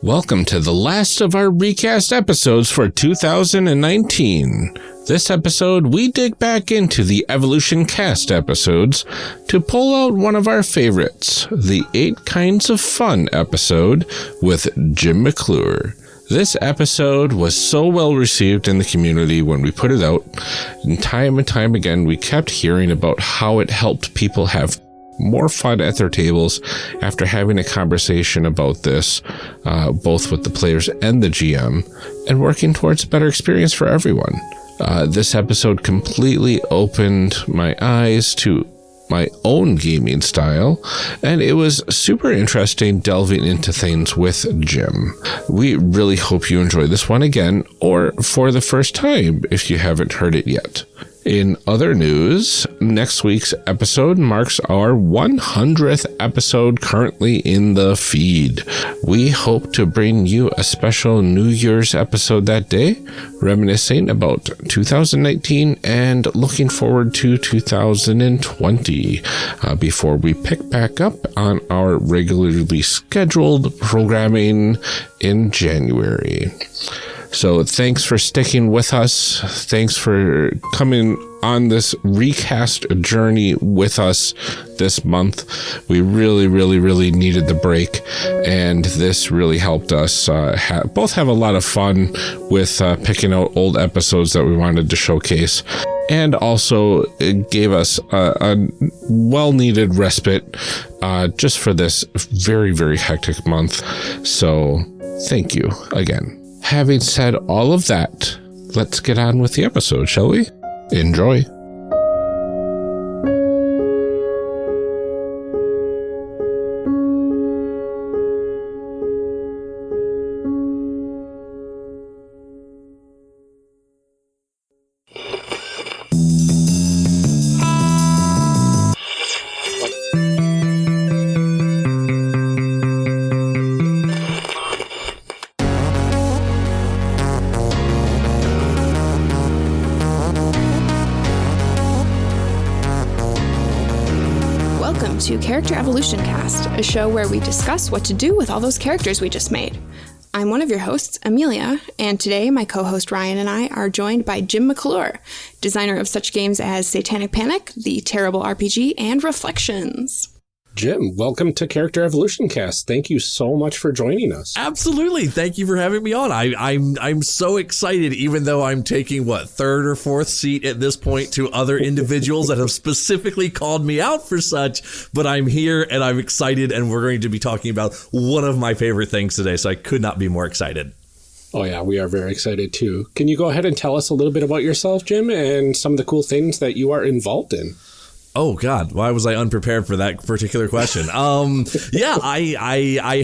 Welcome to the last of our recast episodes for 2019. This episode, we dig back into the Evolution Cast episodes to pull out one of our favorites, the 8 Kinds of Fun episode with Jim McClure. This episode was so well received in the community when we put it out, and time again we kept hearing about how it helped people have more fun at their tables after having a conversation about this, both with the players and the GM, and working towards a better experience for everyone. This episode completely opened my eyes to my own gaming style, and it was super interesting delving into things with Jim. We really hope you enjoy this one again, or for the first time if you haven't heard it yet. In other news, next week's episode marks our 100th episode currently in the feed. We hope to bring you a special New Year's episode that day, reminiscing about 2019 and looking forward to 2020 before we pick back up on our regularly scheduled programming in January. So thanks for sticking with us. Thanks for coming on this recast journey with us this month. We really needed the break, and this really helped us both have a lot of fun with picking out old episodes that we wanted to showcase, and also it gave us a well-needed respite just for this very hectic month. So thank you again. Having said all of that, let's get on with the episode, shall we? Enjoy. To Character Evolution Cast, a show where we discuss what to do with all those characters we just made. I'm one of your hosts, Amelia, and today my co-host Ryan and I are joined by Jim McClure, designer of such games as Satanic Panic, The Terrible RPG, and Reflections. Jim, welcome to Character Evolution Cast. Thank you so much for joining us. Absolutely. Thank you for having me on. I'm so excited, even though I'm taking, third or fourth seat at this point to other individuals that have specifically called me out for such. But I'm here and I'm excited, and we're going to be talking about one of my favorite things today. So I could not be more excited. Oh, yeah, we are very excited, too. Can you go ahead and tell us a little bit about yourself, Jim, and some of the cool things that you are involved in? Oh, God, why was I unprepared for that particular question? I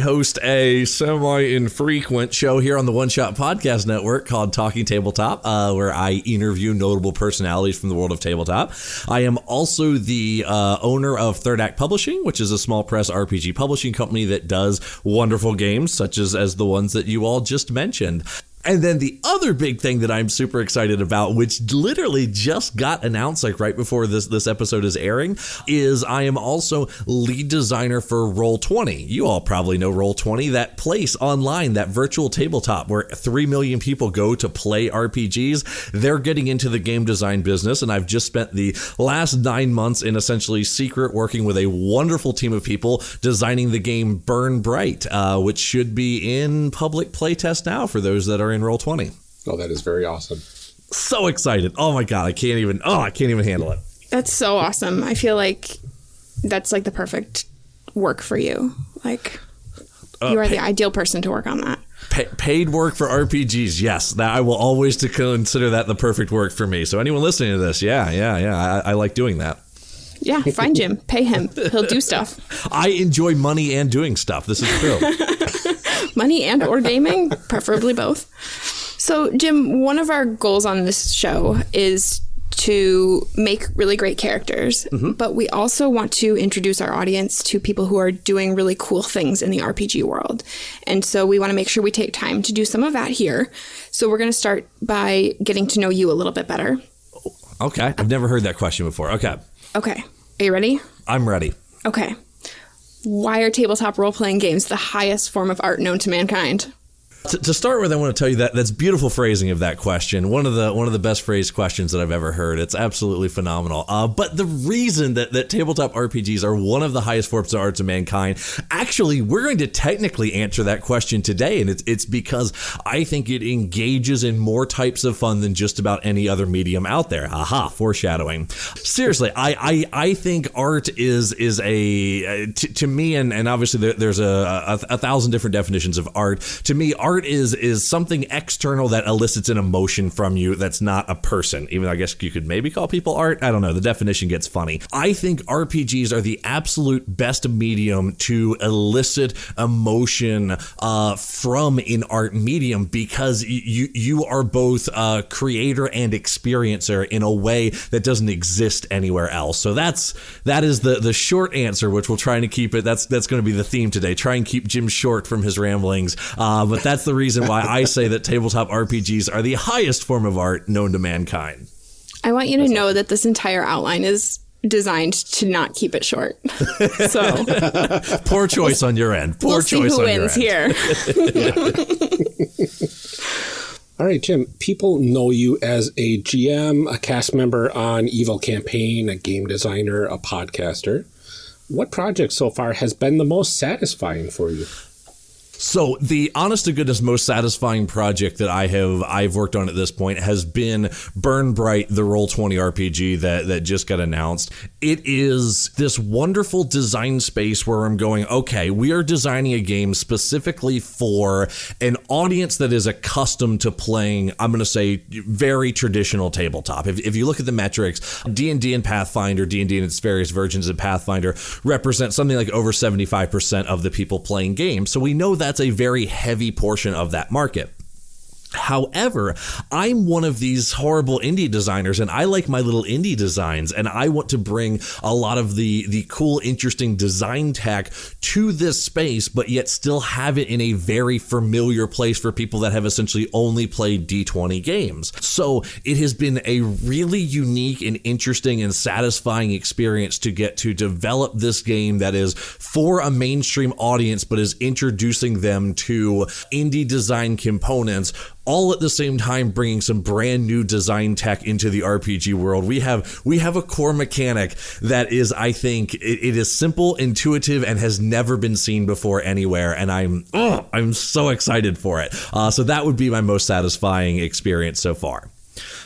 host a semi-infrequent show here on the One Shot Podcast Network called Talking Tabletop, where I interview notable personalities from the world of tabletop. I am also the owner of Third Act Publishing, which is a small press RPG publishing company that does wonderful games, such as the ones that you all just mentioned. And then the other big thing that I'm super excited about, which literally just got announced right before this episode is airing, is I am also lead designer for Roll20. You all probably know Roll20, that place online, that virtual tabletop where 3 million people go to play RPGs. They're getting into the game design business, and I've just spent the last 9 months in essentially secret working with a wonderful team of people designing the game Burn Bright, which should be in public playtest now for those that are in Roll20. Oh, that is very awesome. So excited. Oh my God. I can't even handle it. That's so awesome. I feel like that's the perfect work for you. You are the ideal person to work on that. Paid work for RPGs. Yes. That I will always consider that the perfect work for me. So anyone listening to this, I like doing that. Yeah. Find Jim. Pay him. He'll do stuff. I enjoy money and doing stuff. This is true. Money and or gaming, preferably both. So, Jim, one of our goals on this show is to make really great characters, but we also want to introduce our audience to people who are doing really cool things in the RPG world. And so we want to make sure we take time to do some of that here. So we're going to start by getting to know you a little bit better. Okay. I've never heard that question before. Okay. Are you ready? I'm ready. Okay. Why are tabletop role-playing games the highest form of art known to mankind? To start with, I want to tell you that's beautiful phrasing of that question. One of the best phrased questions that I've ever heard. It's absolutely phenomenal. But the reason that tabletop RPGs are one of the highest forms of arts of mankind, actually, we're going to technically answer that question today, and it's because I think it engages in more types of fun than just about any other medium out there. Aha, foreshadowing. Seriously, I think art is a to me, and obviously there's a thousand different definitions of art. To me, art is something external that elicits an emotion from you that's not a person. Even though I guess you could maybe call people art. I don't know. The definition gets funny. I think RPGs are the absolute best medium to elicit emotion from an art medium, because you are both a creator and experiencer in a way that doesn't exist anywhere else. So that is the short answer, which we'll try to keep it. That's going to be the theme today. Try and keep Jim short from his ramblings. But that's the reason why I say that tabletop RPGs are the highest form of art known to mankind. I want you to know that this entire outline is designed to not keep it short. So poor choice on your end. We'll see who wins here. All right, Jim, people know you as a GM, a cast member on Evil Campaign, a game designer, a podcaster. What project so far has been the most satisfying for you? So the honest to goodness most satisfying project that I've worked on at this point has been Burn Bright, the Roll20 RPG that just got announced. It is this wonderful design space where I'm going, okay, we are designing a game specifically for an audience that is accustomed to playing, I'm going to say, very traditional tabletop. If you look at the metrics, D&D and Pathfinder, D&D and its various versions of Pathfinder represent something like over 75% of the people playing games. So we know that's a very heavy portion of that market. However, I'm one of these horrible indie designers, and I like my little indie designs, and I want to bring a lot of the cool, interesting design tech to this space, but yet still have it in a very familiar place for people that have essentially only played D20 games. So it has been a really unique and interesting and satisfying experience to get to develop this game that is for a mainstream audience, but is introducing them to indie design components, all at the same time bringing some brand new design tech into the RPG world. We have a core mechanic that is, I think, it is simple, intuitive, and has never been seen before anywhere, and I'm so excited for it. So that would be my most satisfying experience so far.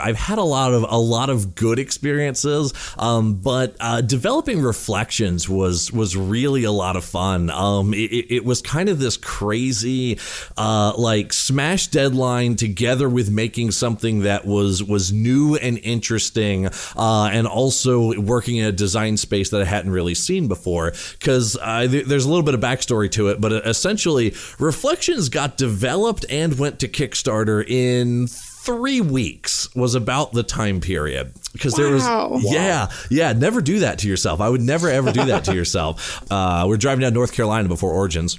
I've had a lot of good experiences, but developing Reflections was really a lot of fun. It was kind of this crazy like smash deadline together with making something that was new and interesting, and also working in a design space that I hadn't really seen before, because there's a little bit of backstory to it, but essentially Reflections got developed and went to Kickstarter in 3 weeks was about the time period, because there was never do that to yourself. I would never ever do that to yourself. We're driving down North Carolina before Origins,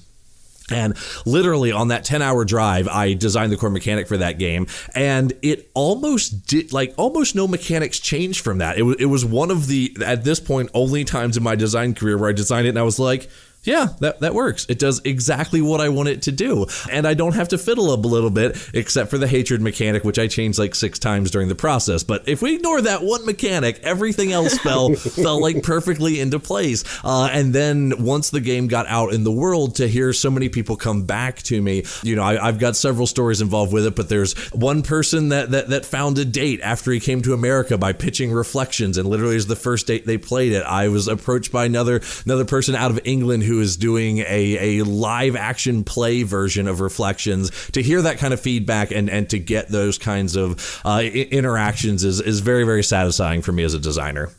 and literally on that 10-hour drive, I designed the core mechanic for that game, and it almost no mechanics changed from that. It was one of the, at this point, only times in my design career where I designed it and I was like, yeah, that works. It does exactly what I want it to do. And I don't have to fiddle a little bit, except for the hatred mechanic, which I changed like 6 times during the process. But if we ignore that one mechanic, everything else fell like perfectly into place. And then once the game got out in the world, to hear so many people come back to me, I've got several stories involved with it, but there's one person that found a date after he came to America by pitching Reflections, and literally is the first date they played it. I was approached by another person out of England who is doing a live action play version of Reflections. To hear that kind of feedback and to get those kinds of interactions is very, very satisfying for me as a designer.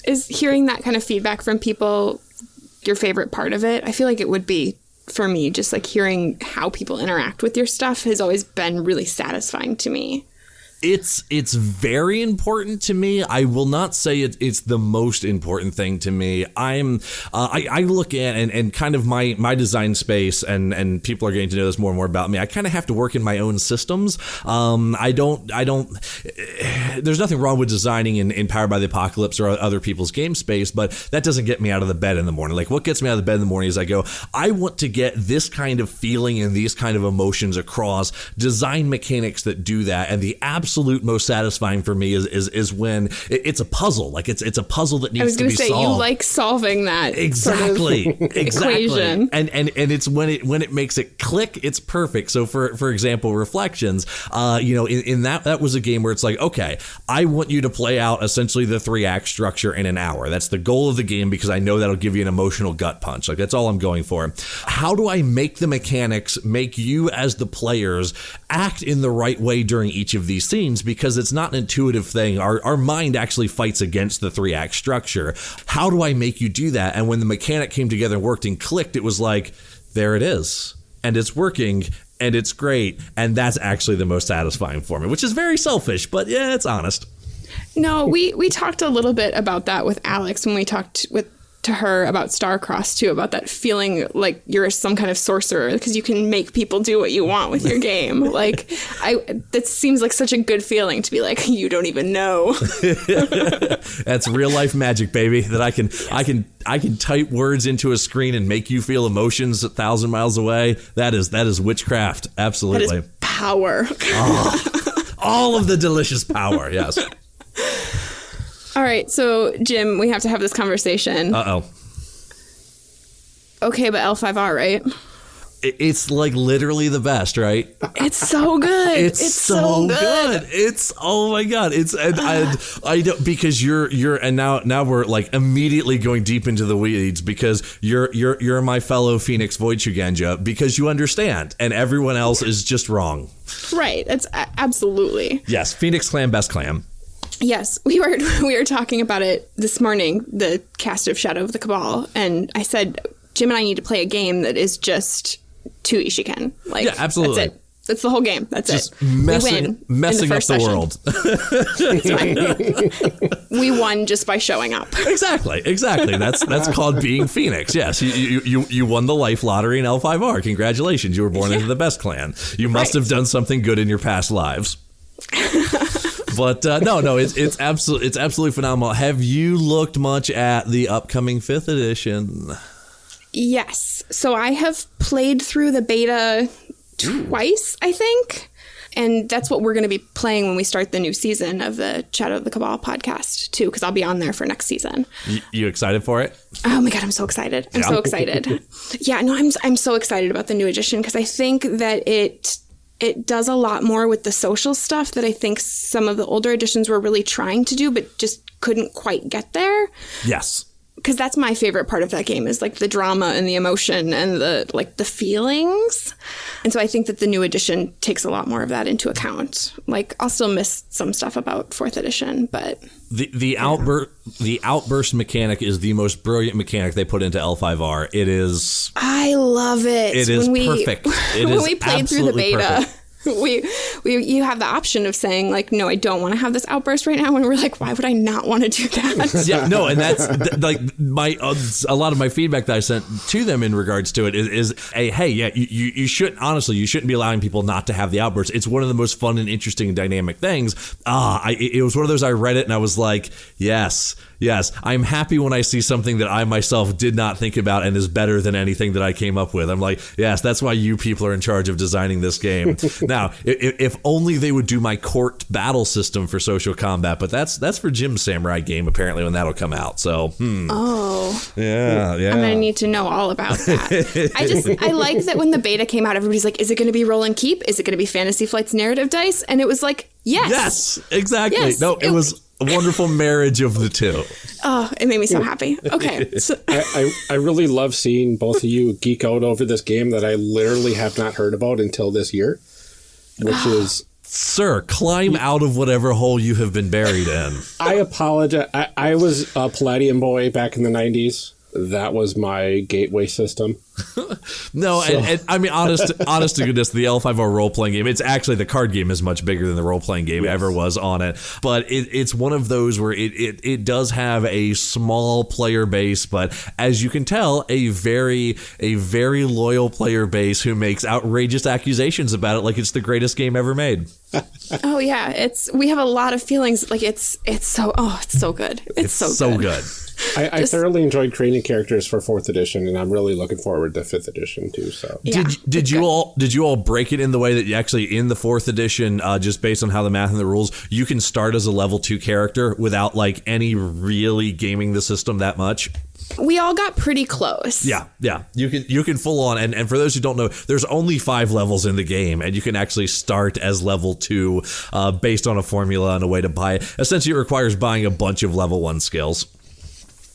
Is hearing that kind of feedback from people your favorite part of it? I feel like it would be for me. Just like hearing how people interact with your stuff has always been really satisfying to me. It's very important to me. I will not say it's the most important thing to me. I look at and kind of my design space, and people are getting to know this more and more about me. I kind of have to work in my own systems. I don't. There's nothing wrong with designing in Powered by the Apocalypse or other people's game space, but that doesn't get me out of the bed in the morning. Like, what gets me out of the bed in the morning is I go, I want to get this kind of feeling and these kind of emotions across. Design mechanics that do that, and the absolute most satisfying for me is when it's a puzzle. Like it's a puzzle that needs to be solved. I was going to say, you like solving that exactly equation. And it's when it makes it click, it's perfect. So for example, Reflections, in that was a game where it's like, okay, I want you to play out essentially the 3-act structure in an hour. That's the goal of the game, because I know that'll give you an emotional gut punch. Like, that's all I'm going for. How do I make the mechanics make you as the players act in the right way during each of these scenes? Because it's not an intuitive thing. Our mind actually fights against the 3-act structure. How do I make you do that? And when the mechanic came together and worked and clicked, it was like, there it is. And it's working, and it's great. And that's actually the most satisfying for me, which is very selfish, but yeah, it's honest. No, we talked a little bit about that with Alex when we talked to her about Starcross too, about that feeling like you're some kind of sorcerer because you can make people do what you want with your game. Like, that seems like such a good feeling to be like, you don't even know. That's real life magic, baby. That I can type words into a screen and make you feel emotions 1,000 miles away. That is witchcraft. Absolutely. That is power. All of the delicious power. Yes. All right, so Jim, we have to have this conversation. Uh-oh. Okay, but L5R, right? It's like literally the best, right? It's so good. It's so good. It's, oh my God. It's, and I don't, because you're, and now we're like immediately going deep into the weeds because you're my fellow Phoenix Voidchuganja because you understand and everyone else is just wrong. Right. It's absolutely. Yes. Phoenix Clan, best clan. Yes, we were talking about it this morning, the cast of Shadow of the Cabal, and I said, Jim and I need to play a game that is just 2 Ishiken. Like, yeah, absolutely. That's it. That's the whole game. That's just it. Messing up the world. We won just by showing up. Exactly. That's called being Phoenix. Yes, you won the life lottery in L5R. Congratulations, you were born into the best clan. You must have done something good in your past lives. But no, it's absolutely phenomenal. Have you looked much at the upcoming 5th edition? Yes. So I have played through the beta twice, I think. And that's what we're going to be playing when we start the new season of the Shadow of the Cabal podcast, too, because I'll be on there for next season. You excited for it? Oh, my God, I'm so excited. I'm so excited. Yeah, no, I'm so excited about the new edition because I think that it does a lot more with the social stuff that I think some of the older editions were really trying to do, but just couldn't quite get there. Yes. Because that's my favorite part of that game is like the drama and the emotion and the feelings. And so I think that the new edition takes a lot more of that into account. Like, I'll still miss some stuff about 4th edition, but the outburst mechanic is the most brilliant mechanic they put into L5R. It is. I love it. It is perfect. When we played through the beta. Perfect. You have the option of saying like, no, I don't want to have this outburst right now, and we're like, why would I not want to do that? Yeah, no, and that's like a lot of my feedback that I sent to them in regards to it is hey, yeah, you shouldn't be allowing people not to have the outburst. It's one of the most fun and interesting and dynamic things. It was one of those, I read it and I was like, yes, I'm happy when I see something that I myself did not think about and is better than anything that I came up with. I'm like, yes, that's why you people are in charge of designing this game. Now, if only they would do my court battle system for social combat, but that's for Jim's Samurai game apparently when that'll come out. So, Oh. Yeah. I'm going to need to know all about that. I like that when the beta came out, everybody's like, is it going to be roll and keep? Is it going to be Fantasy Flight's narrative dice? And it was like, yes. Yes, exactly. Yes, no, it was a wonderful marriage of the two. Oh, it made me so happy. Okay. So. I really love seeing both of you geek out over this game that I literally have not heard about until this year, which is... Sir, climb out of whatever hole you have been buried in. I apologize. I was a Palladium boy back in the 90s. That was my gateway system. No, so. and I mean, honest to goodness, the L5R role-playing game, it's actually, the card game is much bigger than the role-playing game ever was on it. But it's one of those where it does have a small player base, but as you can tell, a very loyal player base who makes outrageous accusations about it like it's the greatest game ever made. Oh yeah, we have a lot of feelings. Like it's so good. It's so good. I thoroughly enjoyed creating characters for 4th edition, and I'm really looking forward to 5th edition too. So yeah, did you all break it in the way that you actually, in the 4th edition, just based on how the math and the rules, you can start as a level 2 character without like any really gaming the system that much? We all got pretty close. Yeah. You can full on, and for those who don't know, there's only 5 levels in the game, and you can actually start as level 2 based on a formula and a way to buy it. Essentially, it requires buying a bunch of level 1 skills.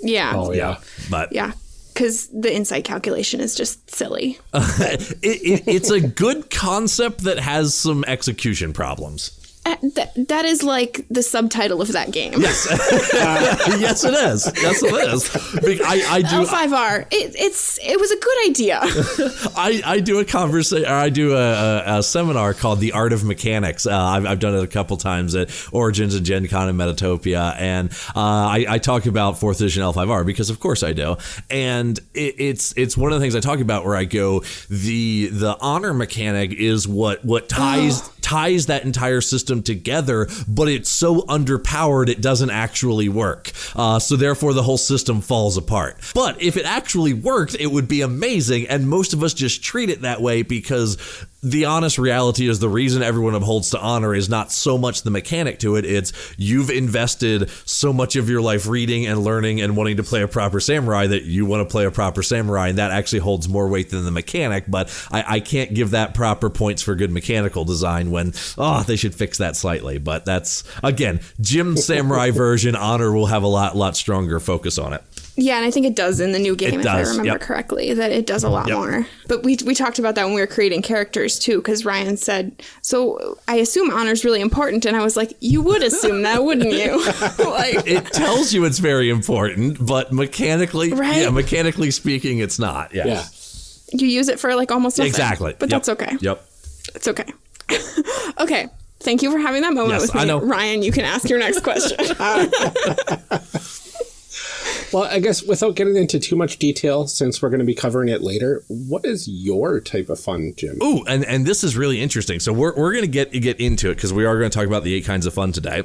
Yeah. Oh yeah. But yeah. Because the insight calculation is just silly. It's a good concept that has some execution problems. That is like the subtitle of that game. Yes, yes, it is. Yes, it is. I do L5R. It was a good idea. I do a conversation. I do a seminar called The Art of Mechanics. I've done it a couple times at Origins and Gen Con and Metatopia, and I talk about 4th edition L5R because of course I do. And it's one of the things I talk about where I go, the honor mechanic is what ties that entire system together, but it's so underpowered it doesn't actually work. So therefore the whole system falls apart. But if it actually worked, it would be amazing, and most of us just treat it that way because the honest reality is the reason everyone upholds to honor is not so much the mechanic to it, it's you've invested so much of your life reading and learning and wanting to play a proper samurai that you want to play a proper samurai, and that actually holds more weight than the mechanic. But I can't give that proper points for good mechanical design when, they should fix that slightly. But that's, again, Jim's samurai version, honor will have a lot stronger focus on it. Yeah, and I think it does in the new game, if I remember correctly, that it does a lot more. But we talked about that when we were creating characters, too, because Ryan said, so I assume honor's really important, and I was like, you would assume that, wouldn't you? It tells you it's very important, but mechanically speaking, it's not. Yeah. You use it for, like, almost nothing. Exactly. But that's okay. Yep. It's okay. Okay. Thank you for having that moment with me. I know. Ryan, you can ask your next question. Well, I guess without getting into too much detail, since we're going to be covering it later, what is your type of fun, Jim? Ooh, and this is really interesting. So we're going to get into it because we are going to talk about the 8 kinds of fun today.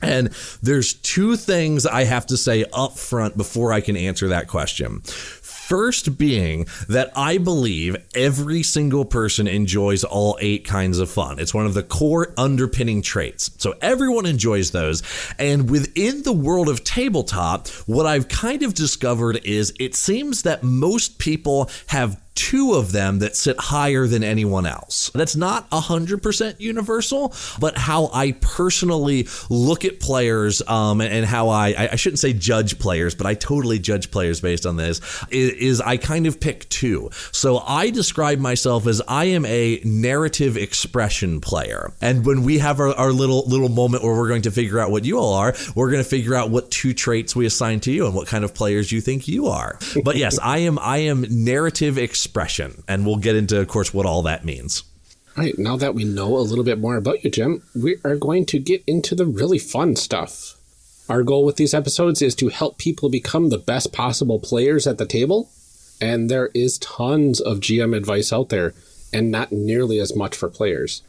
And there's 2 things I have to say up front before I can answer that question. First being that I believe every single person enjoys all 8 kinds of fun. It's one of the core underpinning traits. So everyone enjoys those. And within the world of tabletop, what I've kind of discovered is it seems that most people have 2 of them that sit higher than anyone else. That's not 100% universal, but how I personally look at players and how I shouldn't say judge players, but I totally judge players based on this, is I kind of pick 2. So I describe myself as I am a narrative expression player. And when we have our little moment where we're going to figure out what you all are, we're going to figure out what 2 traits we assign to you and what kind of players you think you are. But yes, I am narrative expression, and we'll get into, of course, what all that means. All right, now that we know a little bit more about you, Jim, we are going to get into the really fun stuff. Our goal with these episodes is to help people become the best possible players at the table, and there is tons of GM advice out there, and not nearly as much for players.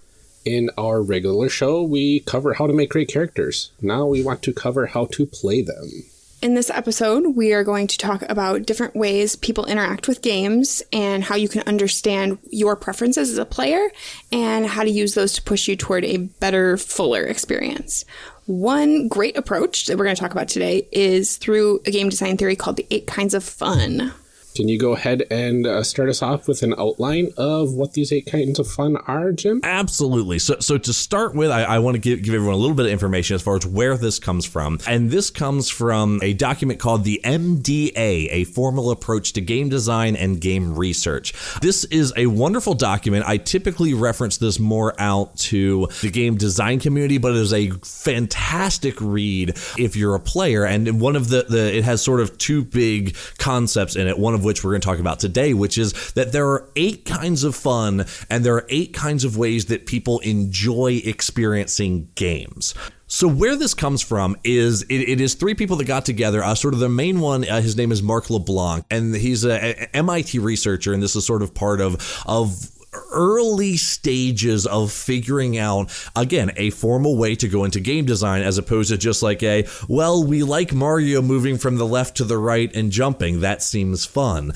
In our regular show, we cover how to make great characters. Now we want to cover how to play them. In this episode, we are going to talk about different ways people interact with games and how you can understand your preferences as a player and how to use those to push you toward a better, fuller experience. One great approach that we're going to talk about today is through a game design theory called the 8 kinds of fun. Can you go ahead and start us off with an outline of what these 8 kinds of fun are, Jim? Absolutely. So to start with, I want to give everyone a little bit of information as far as where this comes from. And this comes from a document called the MDA, a formal approach to game design and game research. This is a wonderful document. I typically reference this more out to the game design community, but it is a fantastic read if you're a player. And one of it has sort of 2 big concepts in it, one of which we're going to talk about today, which is that there are 8 kinds of fun and there are 8 kinds of ways that people enjoy experiencing games. So where this comes from is it is 3 people that got together. Sort of the main one, his name is Mark LeBlanc, and he's a MIT researcher, and this is sort of part of early stages of figuring out, again, a formal way to go into game design as opposed to just like we like Mario moving from the left to the right and jumping. That seems fun.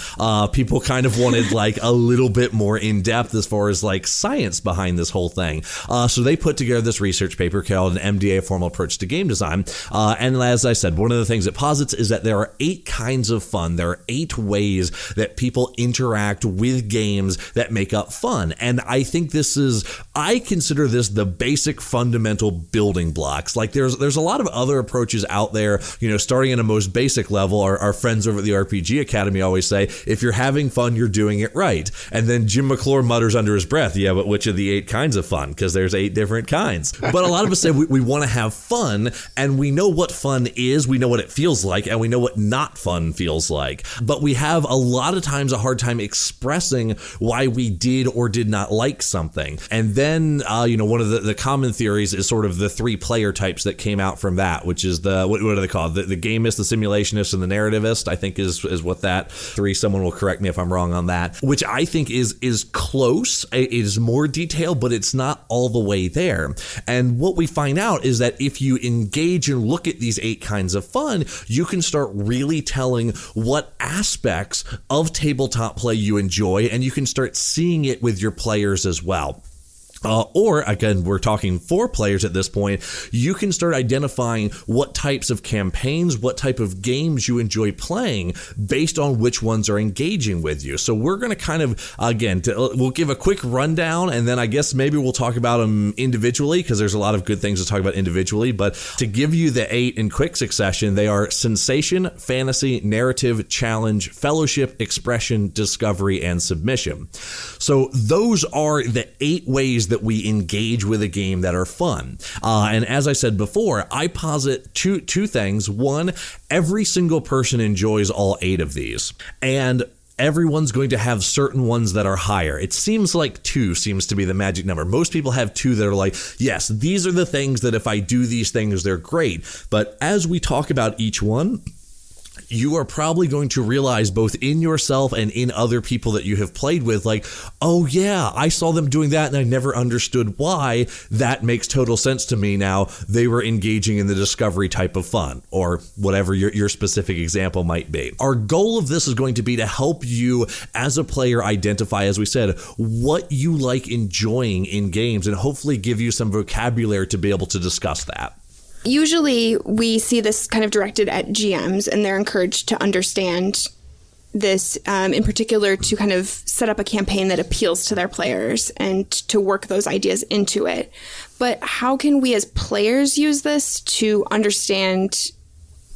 People kind of wanted like a little bit more in depth as far as like science behind this whole thing. So they put together this research paper called an MDA Formal Approach to Game Design. And as I said, one of the things it posits is that there are 8 kinds of fun. There are 8 ways that people interact with games that make up fun. And I think I consider this the basic fundamental building blocks. Like there's a lot of other approaches out there, starting at a most basic level. Our friends over at the RPG Academy always say, if you're having fun, you're doing it right. And then Jim McClure mutters under his breath, yeah, but which of the 8 kinds of fun? Because there's 8 different kinds. But a lot of us say we want to have fun, and we know what fun is, we know what it feels like, and we know what not fun feels like. But we have a lot of times a hard time expressing why we did or did not like something. And then, one of the common theories is sort of the 3 player types that came out from that, which is what are they called? The gamist, the simulationist, and the narrativist, I think is what that 3, someone will correct me if I'm wrong on that, which I think is close. It is more detailed, but it's not all the way there. And what we find out is that if you engage and look at these 8 kinds of fun, you can start really telling what aspects of tabletop play you enjoy, and you can start seeing it with your players as well. Or, again, we're talking 4 players at this point, you can start identifying what types of campaigns, what type of games you enjoy playing based on which ones are engaging with you. So we're going to kind of, again, we'll give a quick rundown, and then I guess maybe we'll talk about them individually, because there's a lot of good things to talk about individually. But to give you the 8 in quick succession, they are sensation, fantasy, narrative, challenge, fellowship, expression, discovery, and submission. So those are the 8 ways that we engage with a game that are fun. And as I said before, I posit two things. One, every single person enjoys all 8 of these. And everyone's going to have certain ones that are higher. It seems like 2 seems to be the magic number. Most people have 2 that are like, yes, these are the things that if I do these things, they're great. But as we talk about each one, you are probably going to realize both in yourself and in other people that you have played with, like, oh yeah, I saw them doing that and I never understood why. That makes total sense to me now. They were engaging in the discovery type of fun, or whatever your specific example might be. Our goal of this is going to be to help you as a player identify, as we said, what you like enjoying in games, and hopefully give you some vocabulary to be able to discuss that. Usually we see this kind of directed at GMs, and they're encouraged to understand this, in particular, to kind of set up a campaign that appeals to their players and to work those ideas into it. But how can we as players use this to understand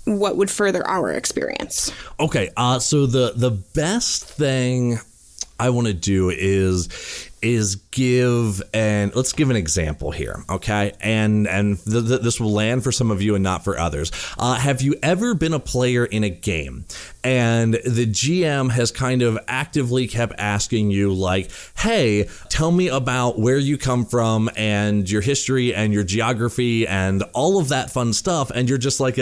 what would further our experience? Okay, so the best thing I want to do is let's give an example here, okay? And this will land for some of you and not for others. Have you ever been a player in a game and the GM has kind of actively kept asking you, like, hey, tell me about where you come from and your history and your geography and all of that fun stuff, and you're just like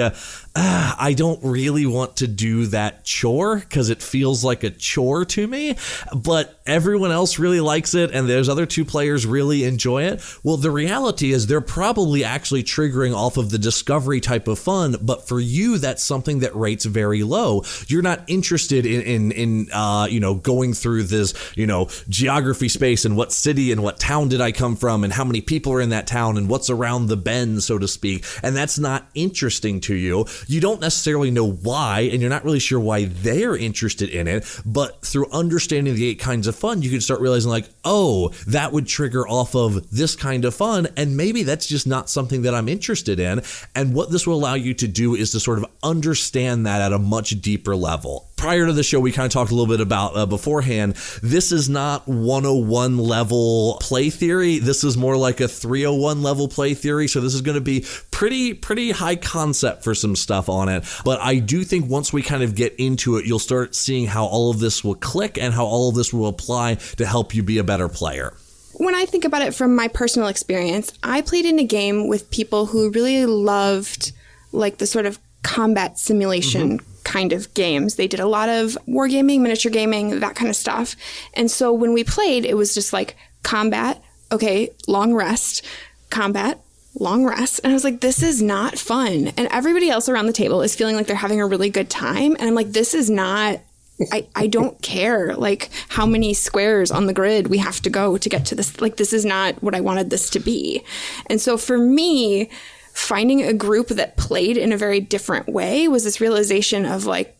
I don't really want to do that chore because it feels like a chore to me, but everyone else really likes it and there's other 2 players really enjoy it. Well, the reality is they're probably actually triggering off of the discovery type of fun, but for you, that's something that rates very low. you're not interested in going through this, geography space and what city and what town did I come from and how many people are in that town and what's around the bend, so to speak. And that's not interesting to you. You don't necessarily know why, and you're not really sure why they're interested in it. But through understanding the 8 kinds of fun, you can start realizing like, oh, that would trigger off of this kind of fun. And maybe that's just not something that I'm interested in. And what this will allow you to do is to sort of understand that at a much deeper level. Prior to the show, we kind of talked a little bit about beforehand, this is not 101 level play theory. This is more like a 301 level play theory. So this is going to be pretty high concept for some stuff on it. But I do think once we kind of get into it, you'll start seeing how all of this will click and how all of this will apply to help you be a better player. When I think about it from my personal experience, I played in a game with people who really loved like the sort of combat simulation kind of games. They did a lot of wargaming, miniature gaming, that kind of stuff. And so when we played, it was just like combat, okay, long rest, combat, long rest. And I was like, this is not fun. And everybody else around the table is feeling like they're having a really good time. And I'm like, this is not, I don't care like how many squares on the grid we have to go to get to this. Like, this is not what I wanted this to be. And so for me, finding a group that played in a very different way was this realization of like,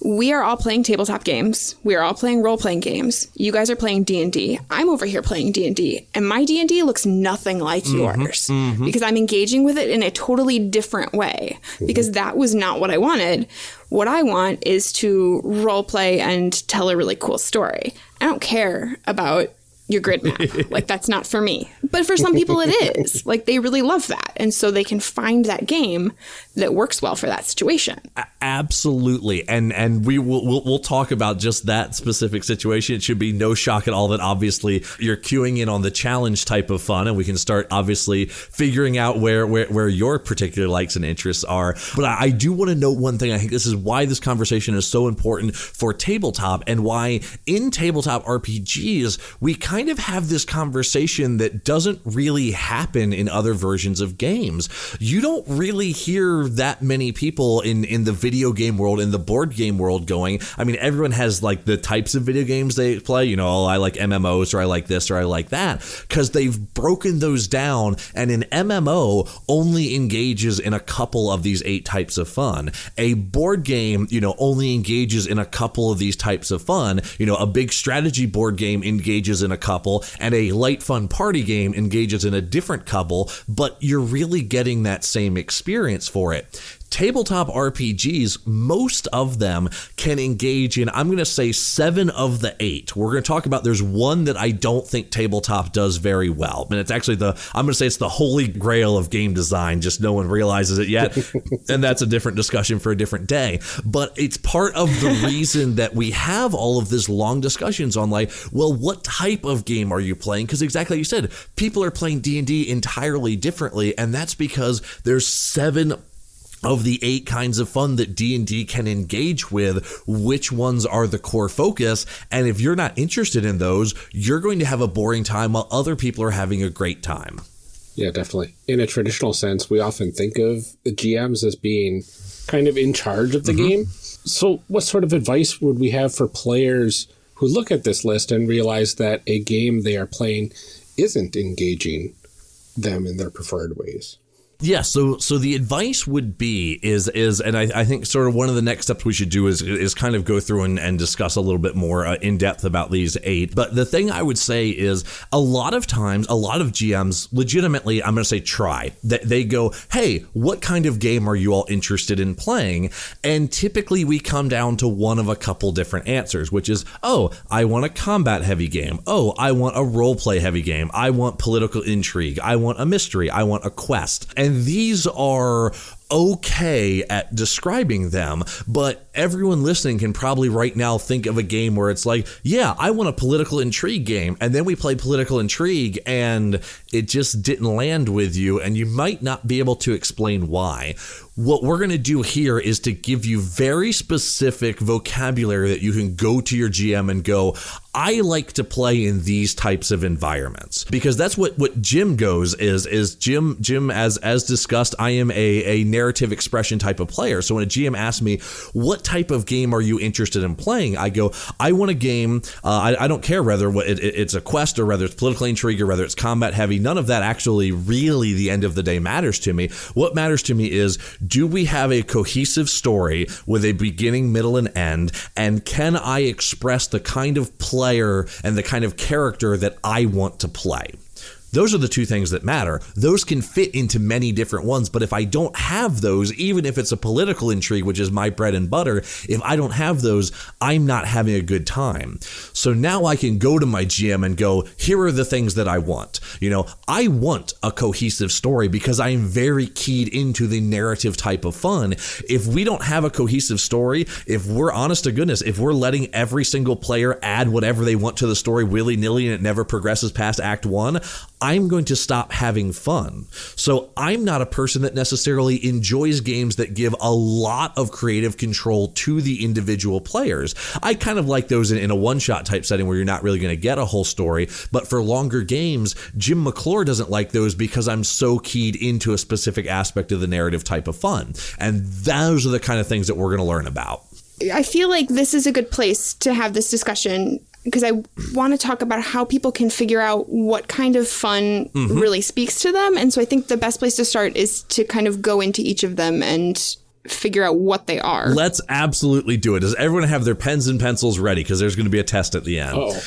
we are all playing tabletop games. We are all playing role-playing games. You guys are playing D&D. I'm over here playing D&D. And my D&D looks nothing like yours because I'm engaging with it in a totally different way because that was not what I wanted. What I want is to role-play and tell a really cool story. I don't care about your grid map. Like, that's not for me. But for some people it is. Like, they really love that. And so they can find that game that works well for that situation. Absolutely. And we'll talk about just that specific situation. It should be no shock at all that obviously you're queuing in on the challenge type of fun, and we can start obviously figuring out where your particular likes and interests are. But I do want to note one thing. I think this is why this conversation is so important for tabletop and why in tabletop RPGs we kind of have this conversation that doesn't really happen in other versions of games. You don't really hear that many people in the video game world, in the board game world going, I mean, everyone has like the types of video games they play, I like MMOs or I like this or I like that, because they've broken those down, and an MMO only engages in a couple of these 8 types of fun. A board game, only engages in a couple of these types of fun. A big strategy board game engages in a couple, and a light fun party game engages in a different couple, but you're really getting that same experience for it. Tabletop RPGs, most of them can engage in, I'm going to say 7 of the 8. We're going to talk about, there's one that I don't think tabletop does very well. And it's actually I'm going to say it's the holy grail of game design, just no one realizes it yet. And that's a different discussion for a different day. But it's part of the reason that we have all of this long discussions on like, well, what type of game are you playing? Because exactly like you said, people are playing D&D entirely differently. And that's because there's 7 of the 8 kinds of fun that D&D can engage with, which ones are the core focus. And if you're not interested in those, you're going to have a boring time while other people are having a great time. Yeah, definitely. In a traditional sense, we often think of the GMs as being kind of in charge of the game. So what sort of advice would we have for players who look at this list and realize that a game they are playing isn't engaging them in their preferred ways? Yeah, so the advice would be is and I think sort of one of the next steps we should do is kind of go through and discuss a little bit more in depth about these 8. But the thing I would say is a lot of times, a lot of GMs legitimately, I'm going to say try. They go, hey, what kind of game are you all interested in playing? And typically we come down to one of a couple different answers, which is, oh, I want a combat heavy game. Oh, I want a role play heavy game. I want political intrigue. I want a mystery. I want a quest. And these are okay at describing them, but everyone listening can probably right now think of a game where it's like, yeah, I want a political intrigue game, and then we play political intrigue and it just didn't land with you, and you might not be able to explain why. What we're going to do here is to give you very specific vocabulary that you can go to your GM and go, I like to play in these types of environments. Because that's what Jim goes is Jim as discussed, I am a narrative expression type of player. So when a GM asks me, what type of game are you interested in playing? I go, I want a game. I don't care whether it's a quest or whether it's political intrigue or whether it's combat heavy. None of that actually really the end of the day matters to me. What matters to me is, do we have a cohesive story with a beginning, middle, and end? And can I express the kind of player and the kind of character that I want to play? Those are the two things that matter. Those can fit into many different ones, but if I don't have those, even if it's a political intrigue, which is my bread and butter, if I don't have those, I'm not having a good time. So now I can go to my GM and go, here are the things that I want. I want a cohesive story because I am very keyed into the narrative type of fun. If we don't have a cohesive story, if we're honest to goodness, if we're letting every single player add whatever they want to the story willy-nilly and it never progresses past Act 1, I'm going to stop having fun. So I'm not a person that necessarily enjoys games that give a lot of creative control to the individual players. I kind of like those in a one-shot type setting where you're not really going to get a whole story. But for longer games, Jim McClure doesn't like those because I'm so keyed into a specific aspect of the narrative type of fun. And those are the kind of things that we're going to learn about. I feel like this is a good place to have this discussion, because I want to talk about how people can figure out what kind of fun really speaks to them. And so I think the best place to start is to kind of go into each of them and figure out what they are. Let's absolutely do it. Does everyone have their pens and pencils ready? Because there's going to be a test at the end. Oh.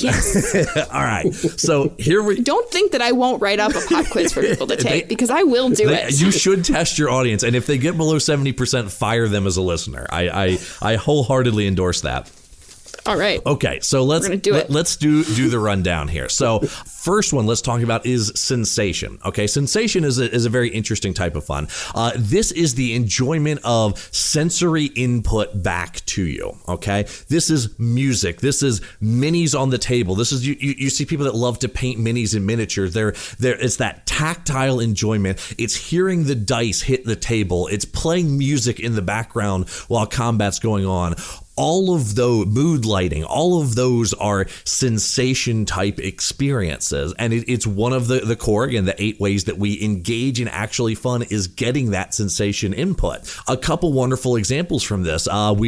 Yes. All right. So here we don't think that I won't write up a pop quiz for people to take, because I will do it. You should test your audience. And if they get below 70%, fire them as a listener. I wholeheartedly endorse that. All right. Okay, so let's do the rundown here. So first one let's talk about is sensation. Okay, sensation is a very interesting type of fun. This is the enjoyment of sensory input back to you. Okay, this is music. This is minis on the table. This is you see people that love to paint minis and miniatures. It's that tactile enjoyment. It's hearing the dice hit the table. It's playing music in the background while combat's going on. All of those, mood lighting, all of those are sensation type experiences. And it's one of the core, again, the 8 ways that we engage in actually fun is getting that sensation input. A couple wonderful examples from this. I'm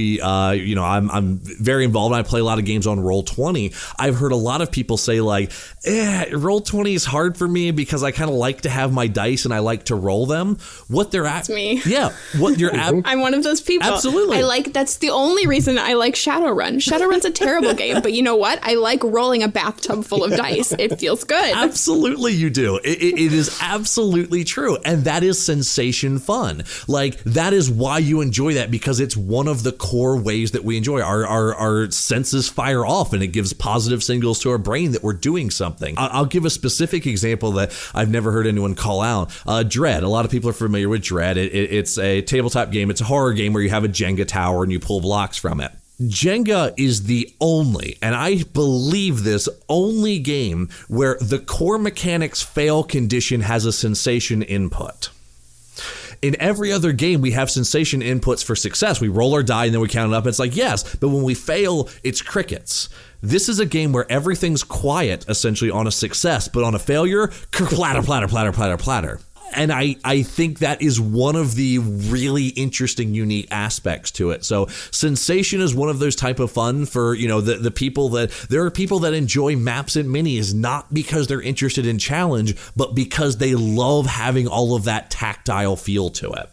very involved. I play a lot of games on Roll20. I've heard a lot of people say like, Roll20 is hard for me because I kind of like to have my dice and I like to roll them. That's me. Yeah. I'm one of those people. Absolutely. That's the only reason I like Shadowrun. Shadowrun's a terrible game, but you know what? I like rolling a bathtub full of dice. It feels good. Absolutely you do. It is absolutely true. And that is sensation fun. Like, that is why you enjoy that, because it's one of the core ways that we enjoy. Our senses fire off and it gives positive signals to our brain that we're doing something. I'll give a specific example that I've never heard anyone call out. Dread. A lot of people are familiar with Dread. It's a tabletop game. It's a horror game where you have a Jenga tower and you pull blocks from it. Jenga is the only, and I believe this, only game where the core mechanics fail condition has a sensation input. In every other game, we have sensation inputs for success. We roll our die and then we count it up. And it's like, yes, but when we fail, it's crickets. This is a game where everything's quiet, essentially, on a success, but on a failure, platter, platter, platter, platter, platter. And I think that is one of the really interesting, unique aspects to it. So sensation is one of those type of fun for, the people that, there are people that enjoy maps and minis, not because they're interested in challenge, but because they love having all of that tactile feel to it.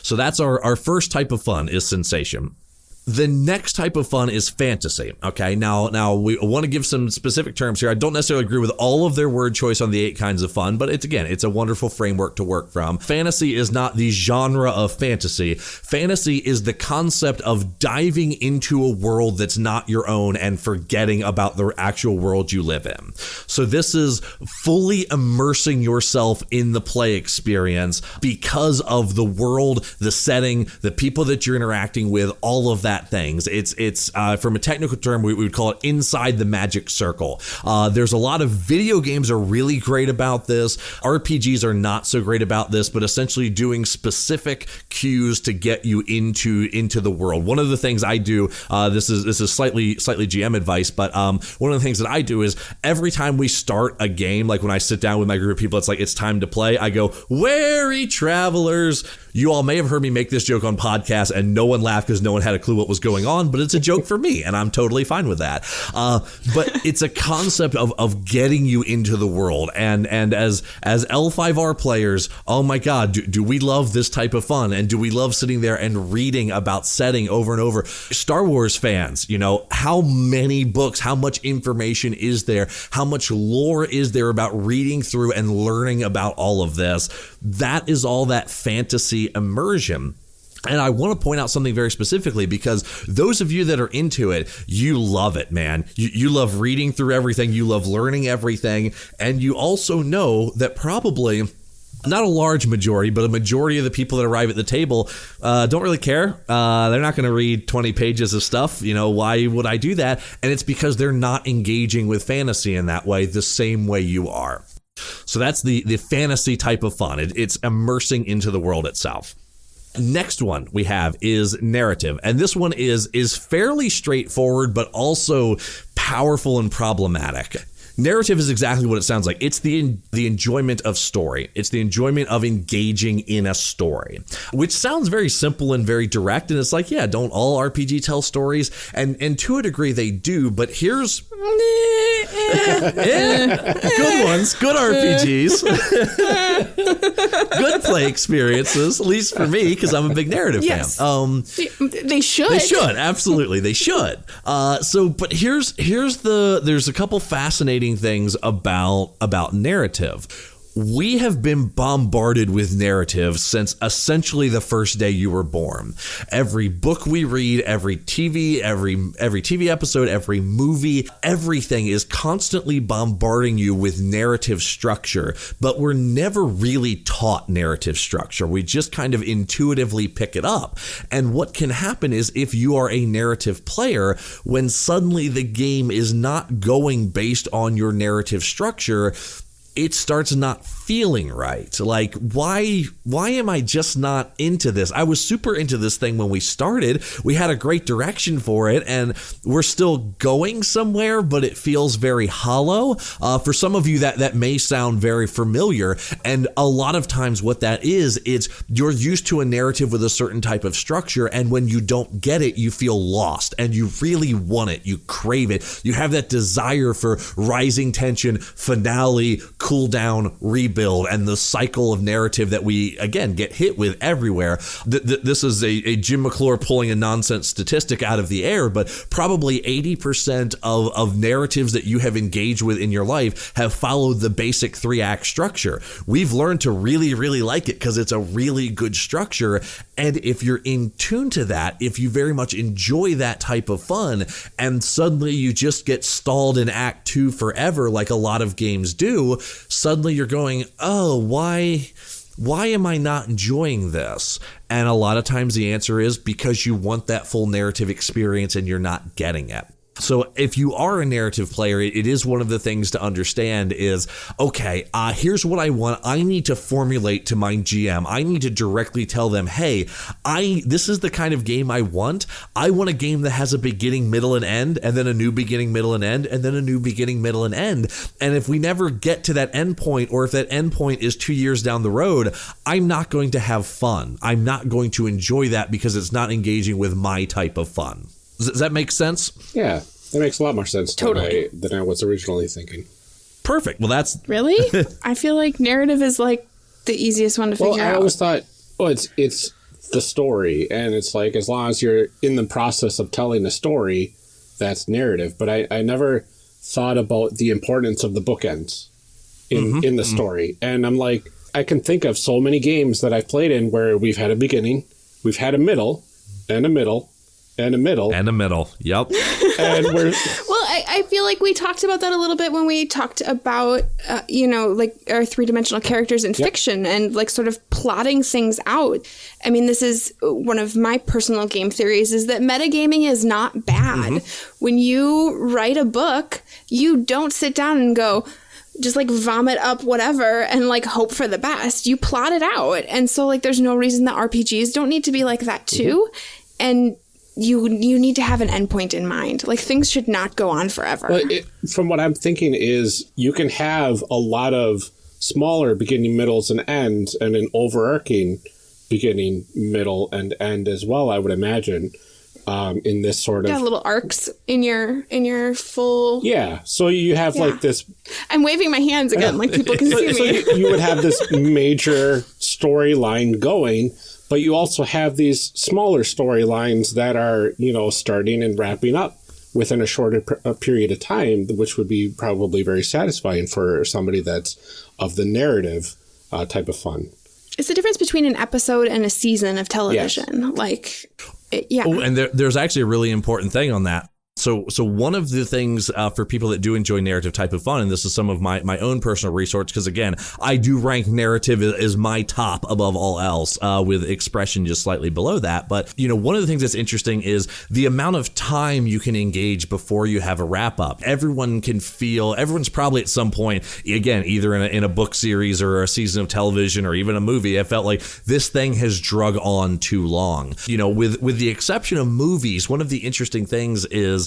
So that's our first type of fun is sensation. The next type of fun is fantasy. Okay, now we want to give some specific terms here. I don't necessarily agree with all of their word choice on the 8 kinds of fun, but it's a wonderful framework to work from. Fantasy is not the genre of fantasy. Fantasy is the concept of diving into a world that's not your own and forgetting about the actual world you live in. So this is fully immersing yourself in the play experience because of the world, the setting, the people that you're interacting with, all of that combat things. It's from a technical term, we would call it inside the magic circle. There's a lot of video games are really great about this. RPGs are not so great about this, but essentially doing specific cues to get you into the world. One of the things I do, this is slightly GM advice, but one of the things that I do is every time we start a game, like when I sit down with my group of people, it's time to play. I go, "Wary travelers." You all may have heard me make this joke on podcasts and no one laughed because no one had a clue what was going on, but it's a joke for me and I'm totally fine with that. But it's a concept of getting you into the world. And as L5R players, oh my God, do we love this type of fun? And do we love sitting there and reading about setting over and over? Star Wars fans, how many books, how much information is there? How much lore is there about reading through and learning about all of this? That is all that fantasy immersion. And I want to point out something very specifically because those of you that are into it, you love it, man. You love reading through everything. You love learning everything. And you also know that probably not a large majority, but a majority of the people that arrive at the table don't really care. They're not going to read 20 pages of stuff. Why would I do that? And it's because they're not engaging with fantasy in that way, the same way you are. So that's the fantasy type of fun. It's immersing into the world itself. Next one we have is narrative. And this one is fairly straightforward, but also powerful and problematic. Narrative is exactly what it sounds like. It's the enjoyment of story. It's the enjoyment of engaging in a story, which sounds very simple and very direct. And it's like, yeah, don't all RPG tell stories? And to a degree they do, but here's good ones, good RPGs, good play experiences, at least for me, because I'm a big narrative fan. They should. They should, absolutely. They should. But there's a couple fascinating things about narrative. We have been bombarded with narrative since essentially the first day you were born. Every book we read, every TV episode, every movie, everything is constantly bombarding you with narrative structure, but we're never really taught narrative structure. We just kind of intuitively pick it up. And what can happen is if you are a narrative player, when suddenly the game is not going based on your narrative structure, it starts not feeling right. Like, why am I just not into this? I was super into this thing when we started. We had a great direction for it, and we're still going somewhere, but it feels very hollow. For some of you, that may sound very familiar, and a lot of times what that is, it's you're used to a narrative with a certain type of structure, and when you don't get it, you feel lost, and you really want it. You crave it. You have that desire for rising tension, finale, cool down, rebuild, and the cycle of narrative that we, again, get hit with everywhere. This is a Jim McClure pulling a nonsense statistic out of the air, but probably 80% of narratives that you have engaged with in your life have followed the basic 3-act structure. We've learned to really, really like it because it's a really good structure. And if you're in tune to that, if you very much enjoy that type of fun, and suddenly you just get stalled in Act 2 forever, like a lot of games do, suddenly you're going, oh, why am I not enjoying this? And a lot of times the answer is because you want that full narrative experience and you're not getting it. So if you are a narrative player, it is one of the things to understand is, okay, here's what I want. I need to formulate to my GM. I need to directly tell them, hey, this is the kind of game I want. I want a game that has a beginning, middle, and end, and then a new beginning, middle, and end, and then a new beginning, middle, and end. And if we never get to that end point, or if that end point is 2 years down the road, I'm not going to have fun. I'm not going to enjoy that because it's not engaging with my type of fun. Does that make sense? Yeah, that makes a lot more sense Totally. than I was originally thinking. Perfect. Well, that's... Really? I feel like narrative is like the easiest one to figure out. I always thought, it's the story. And it's like, as long as you're in the process of telling the story, that's narrative. But I never thought about the importance of the bookends in the story. And I'm like, I can think of so many games that I've played in where we've had a beginning, we've had a middle, and a middle, and a middle. And a middle. Yep. And we're... Well, I feel like we talked about that a little bit when we talked about, like our three-dimensional characters in fiction and like sort of plotting things out. I mean, this is one of my personal game theories is that metagaming is not bad. When you write a book, you don't sit down and go, just like vomit up whatever and like hope for the best. You plot it out. And so like there's no reason that RPGs don't need to be like that too. And you need to have an endpoint in mind. Like things should not go on forever. Well, from what I'm thinking is you can have a lot of smaller beginning, middles, and ends, and an overarching beginning, middle, and end as well, I would imagine. In this sort of little arcs in your full so you have like this. I'm waving my hands again like people can see me. So you would have this major storyline going, but you also have these smaller storylines that are starting and wrapping up within a shorter period of time, which would be probably very satisfying for somebody that's of the narrative type of fun. It's the difference between an episode and a season of television. Yes. Oh, and there's actually a really important thing on that. So one of the things for people that do enjoy narrative type of fun, and this is some of my own personal research, because again, I do rank narrative as my top above all else, with expression just slightly below that. But, one of the things that's interesting is the amount of time you can engage before you have a wrap up. Everyone's probably at some point, again, either in a book series or a season of television or even a movie, I felt like this thing has drug on too long. With the exception of movies, one of the interesting things is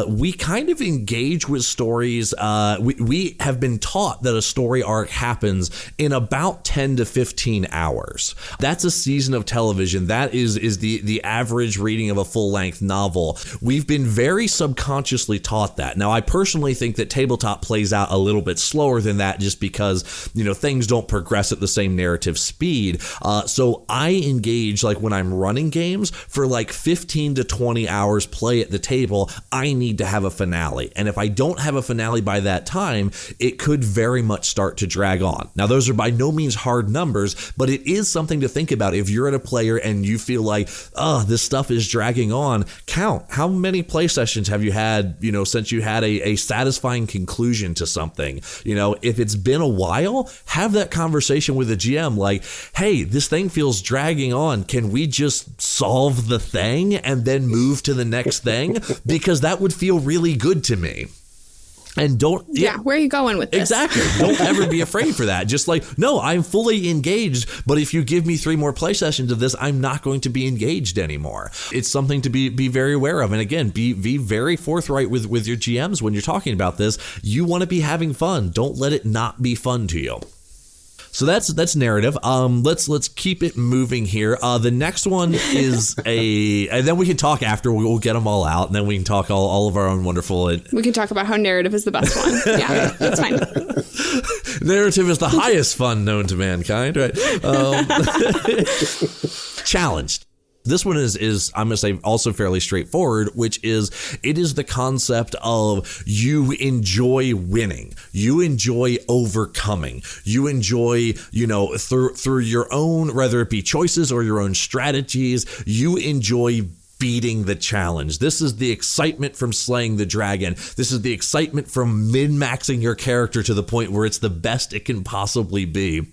we kind of engage with stories. We have been taught that a story arc happens in about 10 to 15 hours. That's a season of television. That is the average reading of a full-length novel. We've been very subconsciously taught that. Now, I personally think that tabletop plays out a little bit slower than that just because, things don't progress at the same narrative speed. So I engage, like when I'm running games, for like 15 to 20 hours play at the table. I need to have a finale. And if I don't have a finale by that time, it could very much start to drag on. Now, those are by no means hard numbers, but it is something to think about. If you're at a player and you feel like, this stuff is dragging on, count. How many play sessions have you had, since you had a satisfying conclusion to something? If it's been a while, have that conversation with the GM like, hey, this thing feels dragging on. Can we just solve the thing and then move to the next thing? Because that would feel really good to me. And where are you going with this? Exactly. Don't ever be afraid for that. Just like, no, I'm fully engaged, but if you give me 3 more play sessions of this, I'm not going to be engaged anymore. It's something to be very aware of. And again, be very forthright with your GMs when you're talking about this. You want to be having fun. Don't let it not be fun to you. So that's narrative. Let's keep it moving here. The next one is and then we can talk after. We'll get them all out, and then we can talk all of our own wonderful. We can talk about how narrative is the best one. Yeah, that's fine. Narrative is the highest fun known to mankind, right? Challenged. This one is I'm going to say also fairly straightforward, which is it is the concept of you enjoy winning. You enjoy overcoming. You enjoy, through your own, whether it be choices or your own strategies, you enjoy beating the challenge. This is the excitement from slaying the dragon. This is the excitement from min-maxing your character to the point where it's the best it can possibly be.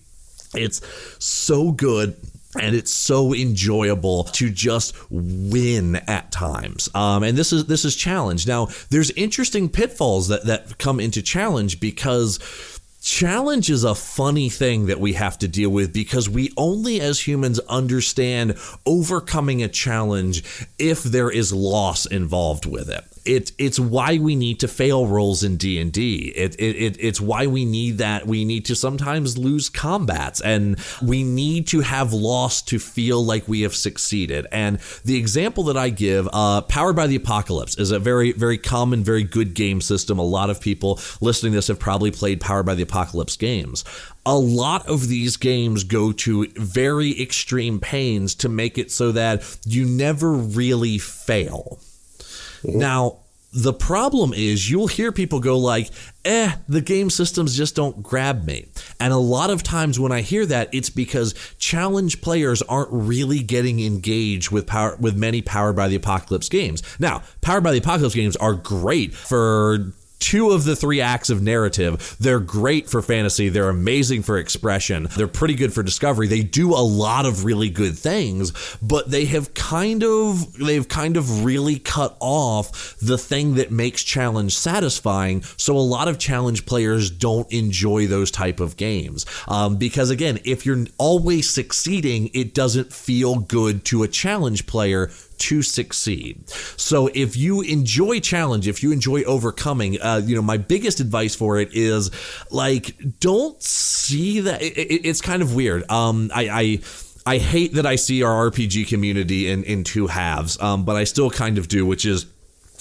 It's so good. And it's so enjoyable to just win at times. And this is challenge. Now, there's interesting pitfalls that come into challenge because challenge is a funny thing that we have to deal with because we only as humans understand overcoming a challenge if there is loss involved with it. It's why we need to fail rolls in D&D. It's why we need that. We need to sometimes lose combats, and we need to have loss to feel like we have succeeded. And the example that I give, Powered by the Apocalypse, is a very, very common, very good game system. A lot of people listening to this have probably played Powered by the Apocalypse games. A lot of these games go to very extreme pains to make it so that you never really fail. Now, The problem is you'll hear people go like, the game systems just don't grab me. And a lot of times when I hear that, it's because challenge players aren't really getting engaged with many Powered by the Apocalypse games. Now, Powered by the Apocalypse games are great for 2 of the 3 acts of narrative. They're great for fantasy. They're amazing for expression. They're pretty good for discovery. They do a lot of really good things, but they've kind of really cut off the thing that makes challenge satisfying. So a lot of challenge players don't enjoy those type of games. Because again, if you're always succeeding, it doesn't feel good to a challenge player to succeed. So if you enjoy challenge, if you enjoy overcoming, my biggest advice for it is like, don't see that. It's kind of weird. I hate that I see our RPG community in 2 halves, but I still kind of do, which is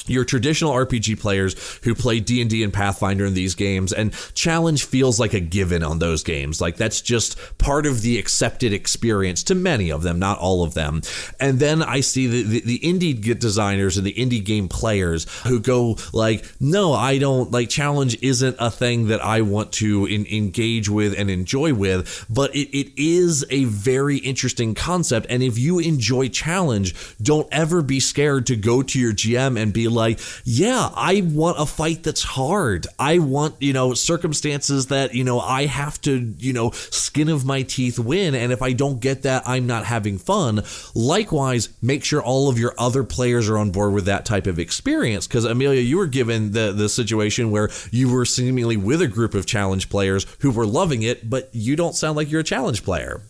your traditional RPG players who play D&D and Pathfinder in these games, and challenge feels like a given on those games. Like that's just part of the accepted experience to many of them, not all of them. And then I see the indie designers and the indie game players who go like, no, I don't like challenge isn't a thing that I want to engage with and enjoy with, but it is a very interesting concept. And if you enjoy challenge, don't ever be scared to go to your GM and be like, yeah, I want a fight that's hard. I want, circumstances that, I have to, skin of my teeth win. And if I don't get that, I'm not having fun. Likewise, make sure all of your other players are on board with that type of experience. Because Amelia, you were given the situation where you were seemingly with a group of challenge players who were loving it, but you don't sound like you're a challenge player.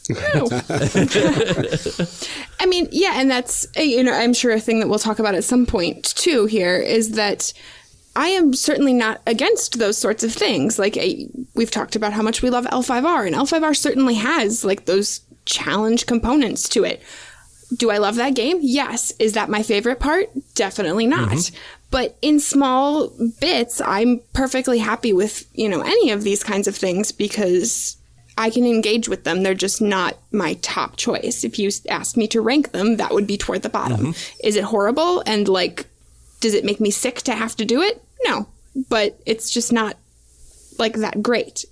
No. I mean, yeah, and that's, I'm sure a thing that we'll talk about at some point too here is that I am certainly not against those sorts of things. Like we've talked about how much we love L5R, and L5R certainly has like those challenge components to it. Do I love that game? Yes. Is that my favorite part? Definitely not. Mm-hmm. But in small bits, I'm perfectly happy with, any of these kinds of things because I can engage with them. They're just not my top choice. If you asked me to rank them, that would be toward the bottom. Mm-hmm. Is it horrible? And does it make me sick to have to do it? No, but it's just not that great,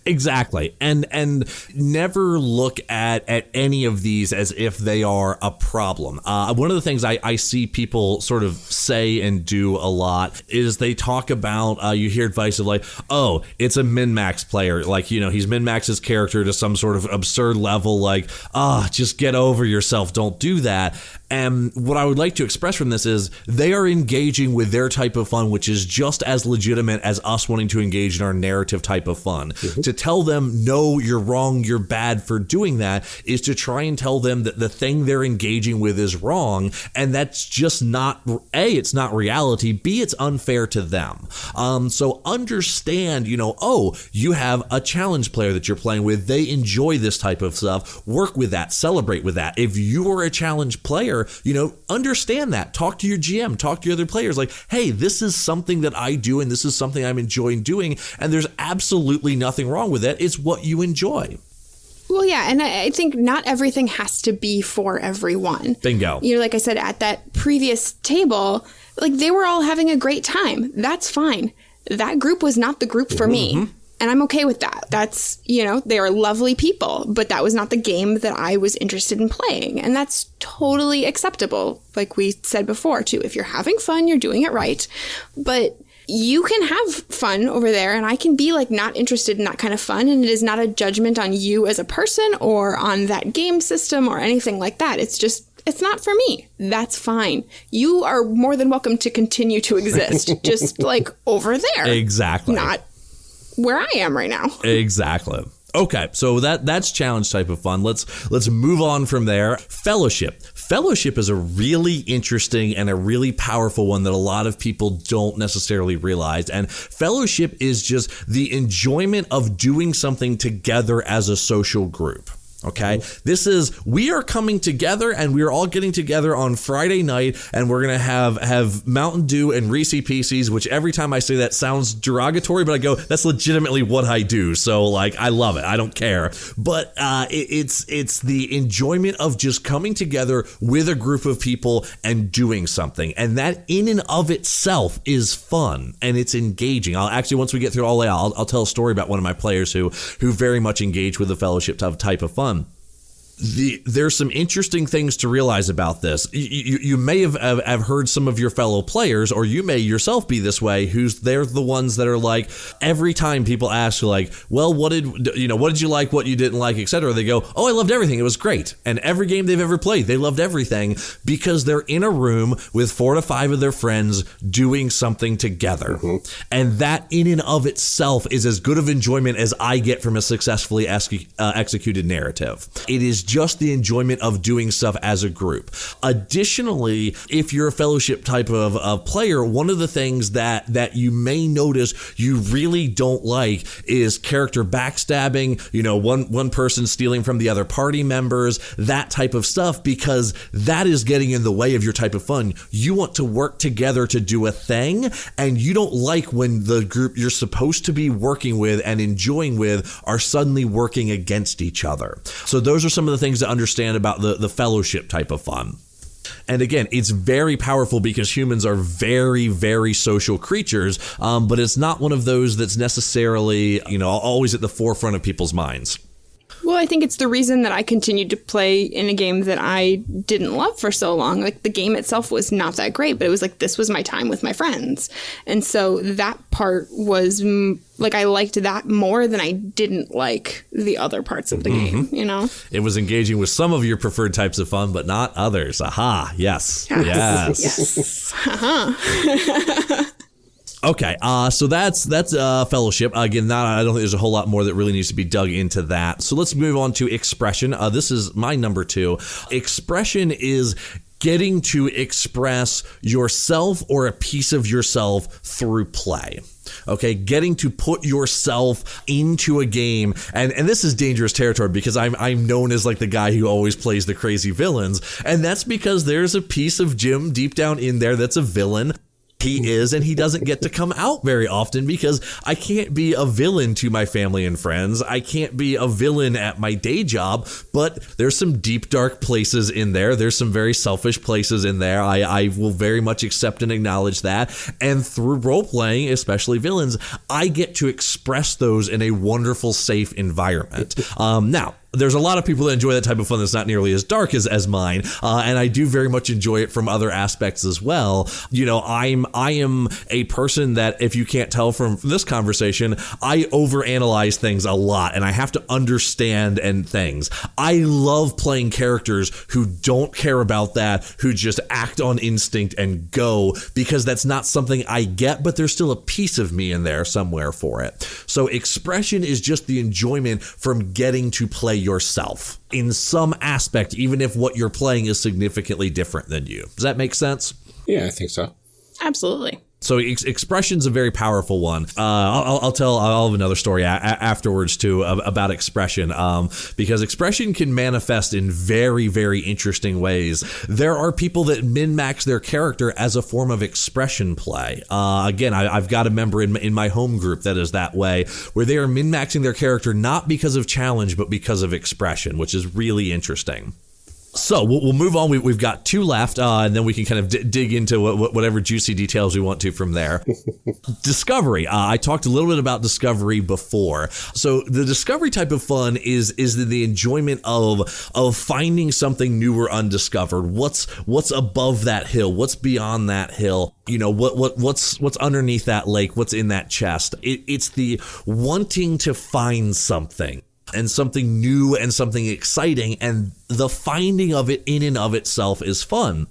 Exactly. And never look at any of these as if they are a problem. One of the things I see people sort of say and do a lot is they talk about, you hear advice of like, oh, it's a min-max player. He's min-maxed his character to some sort of absurd level, just get over yourself. Don't do that. And what I would like to express from this is they are engaging with their type of fun, which is just as legitimate as us wanting to engage in our narrative type of fun. Mm-hmm. To tell them, no, you're wrong, you're bad for doing that, is to try and tell them that the thing they're engaging with is wrong. And that's just not, A, it's not reality, B, it's unfair to them. So understand, you have a challenge player that you're playing with. They enjoy this type of stuff. Work with that, celebrate with that. If you are a challenge player, understand that. Talk to your GM, talk to your other players. Like, hey, this is something that I do and this is something I'm enjoying doing. And there's absolutely nothing wrong with it. It's what you enjoy. Well, yeah. And I think not everything has to be for everyone. Bingo. Like I said, at that previous table, they were all having a great time. That's fine. That group was not the group for mm-hmm. me. And I'm okay with that. That's, they are lovely people, but that was not the game that I was interested in playing. And that's totally acceptable. Like we said before, too. If you're having fun, you're doing it right. But you can have fun over there, and I can be not interested in that kind of fun. And it is not a judgment on you as a person or on that game system or anything like that. It's just, it's not for me. That's fine. You are more than welcome to continue to exist, just over there. Exactly. Not where I am right now. Exactly. Okay, so that's challenge type of fun. Let's move on from there. Fellowship. Fellowship is a really interesting and a really powerful one that a lot of people don't necessarily realize. And fellowship is just the enjoyment of doing something together as a social group. Okay, this is, we are coming together and we are all getting together on Friday night and we're going to have Mountain Dew and Reese Pieces, which every time I say that sounds derogatory, but I go, that's legitimately what I do. So like, I love it. I don't care. But it's the enjoyment of just coming together with a group of people and doing something. And that in and of itself is fun and it's engaging. I'll actually, once we get through all that, I'll tell a story about one of my players who very much engaged with the fellowship type of fun. There's some interesting things to realize about this. You may have heard some of your fellow players, or you may yourself be this way, they're the ones that are like, every time people ask like, well, what did you like, what you didn't like, etc., they go, oh, I loved everything, it was great. And every game they've ever played, they loved everything, because they're in a room with 4 to 5 of their friends doing something together. And that in and of itself is as good of enjoyment as I get from a successfully executed narrative. It is just the enjoyment of doing stuff as a group. Additionally, if you're a fellowship type of player, one of the things that you may notice you really don't like is character backstabbing, one person stealing from the other party members, that type of stuff, because that is getting in the way of your type of fun. You want to work together to do a thing, and you don't like when the group you're supposed to be working with and enjoying with are suddenly working against each other. So those are some of the things to understand about the fellowship type of fun. And again, it's very powerful because humans are very, very social creatures, but it's not one of those that's necessarily, always at the forefront of people's minds. Well, I think it's the reason that I continued to play in a game that I didn't love for so long. Like, the game itself was not that great, but it was like, this was my time with my friends. And so that part was, like, I liked that more than I didn't like the other parts of the game, It was engaging with some of your preferred types of fun, but not others. Aha, yes. Yes. Uh-huh. Okay, so that's fellowship. Again, I don't think there's a whole lot more that really needs to be dug into that. So let's move on to expression. This is my number 2. Expression is getting to express yourself or a piece of yourself through play. Okay, getting to put yourself into a game, and this is dangerous territory because I'm known as like the guy who always plays the crazy villains, and that's because there's a piece of Jim deep down in there that's a villain. He is, and he doesn't get to come out very often because I can't be a villain to my family and friends. I can't be a villain at my day job, but there's some deep, dark places in there. There's some very selfish places in there. I will very much accept and acknowledge that. And through role-playing, especially villains, I get to express those in a wonderful, safe environment. Now, there's a lot of people that enjoy that type of fun that's not nearly as dark as mine, and I do very much enjoy it from other aspects as well. I am a person that, if you can't tell from this conversation, I overanalyze things a lot, and I have to understand things. I love playing characters who don't care about that, who just act on instinct and go, because that's not something I get, but there's still a piece of me in there somewhere for it. So expression is just the enjoyment from getting to play yourself in some aspect, even if what you're playing is significantly different than you. Does that make sense? Yeah, I think so. Absolutely. So expression's a very powerful one. I'll have another story afterwards too about expression, because expression can manifest in very, very interesting ways. There are people that min-max their character as a form of expression play. Again, I've got a member in my home group that is that way, where they are min-maxing their character not because of challenge, but because of expression, which is really interesting. So we'll move on. We've got 2 left, and then we can kind of dig into whatever juicy details we want to from there. Discovery. I talked a little bit about discovery before. So the discovery type of fun is the enjoyment of finding something new or undiscovered. What's above that hill? What's beyond that hill? What's underneath that lake? What's in that chest? It's the wanting to find something. And something new and something exciting, and the finding of it in and of itself is fun.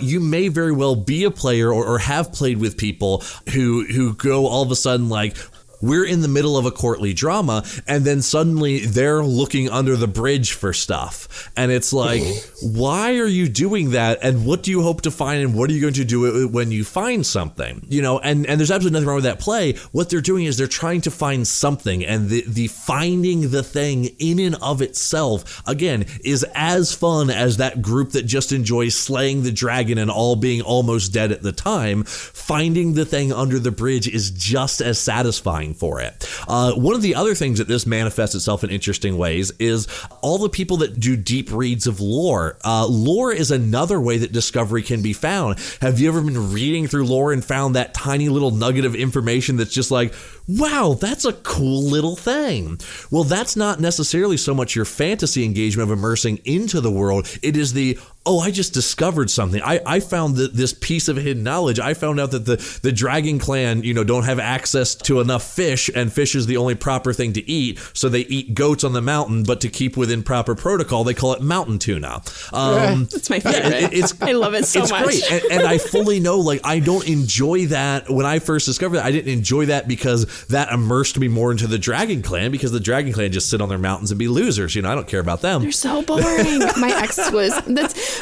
You may very well be a player or have played with people who go all of a sudden like, we're in the middle of a courtly drama, and then suddenly they're looking under the bridge for stuff. And it's like, why are you doing that? And what do you hope to find? And what are you going to do when you find something? You know, and there's absolutely nothing wrong with that play. What they're doing is they're trying to find something, and the finding the thing in and of itself, again, is as fun as that group that just enjoys slaying the dragon and all being almost dead at the time. Finding the thing under the bridge is just as satisfying for it. One of the other things that this manifests itself in interesting ways is all the people that do deep reads of lore. Lore is another way that discovery can be found. Have you ever been reading through lore and found that tiny little nugget of information that's just like, wow, that's a cool little thing? Well, that's not necessarily so much your fantasy engagement of immersing into the world. It is the, oh, I just discovered something. I found this piece of hidden knowledge. I found out that the dragon clan, you know, don't have access to enough fish, and fish is the only proper thing to eat. So they eat goats on the mountain, but to keep within proper protocol, they call it mountain tuna. That's my favorite. I love it so much. It's great. And I fully know, like, I don't enjoy that. When I first discovered that, I didn't enjoy that because that immersed me more into the dragon clan, because the dragon clan just sit on their mountains and be losers. You know, I don't care about them. They're so boring. My ex was,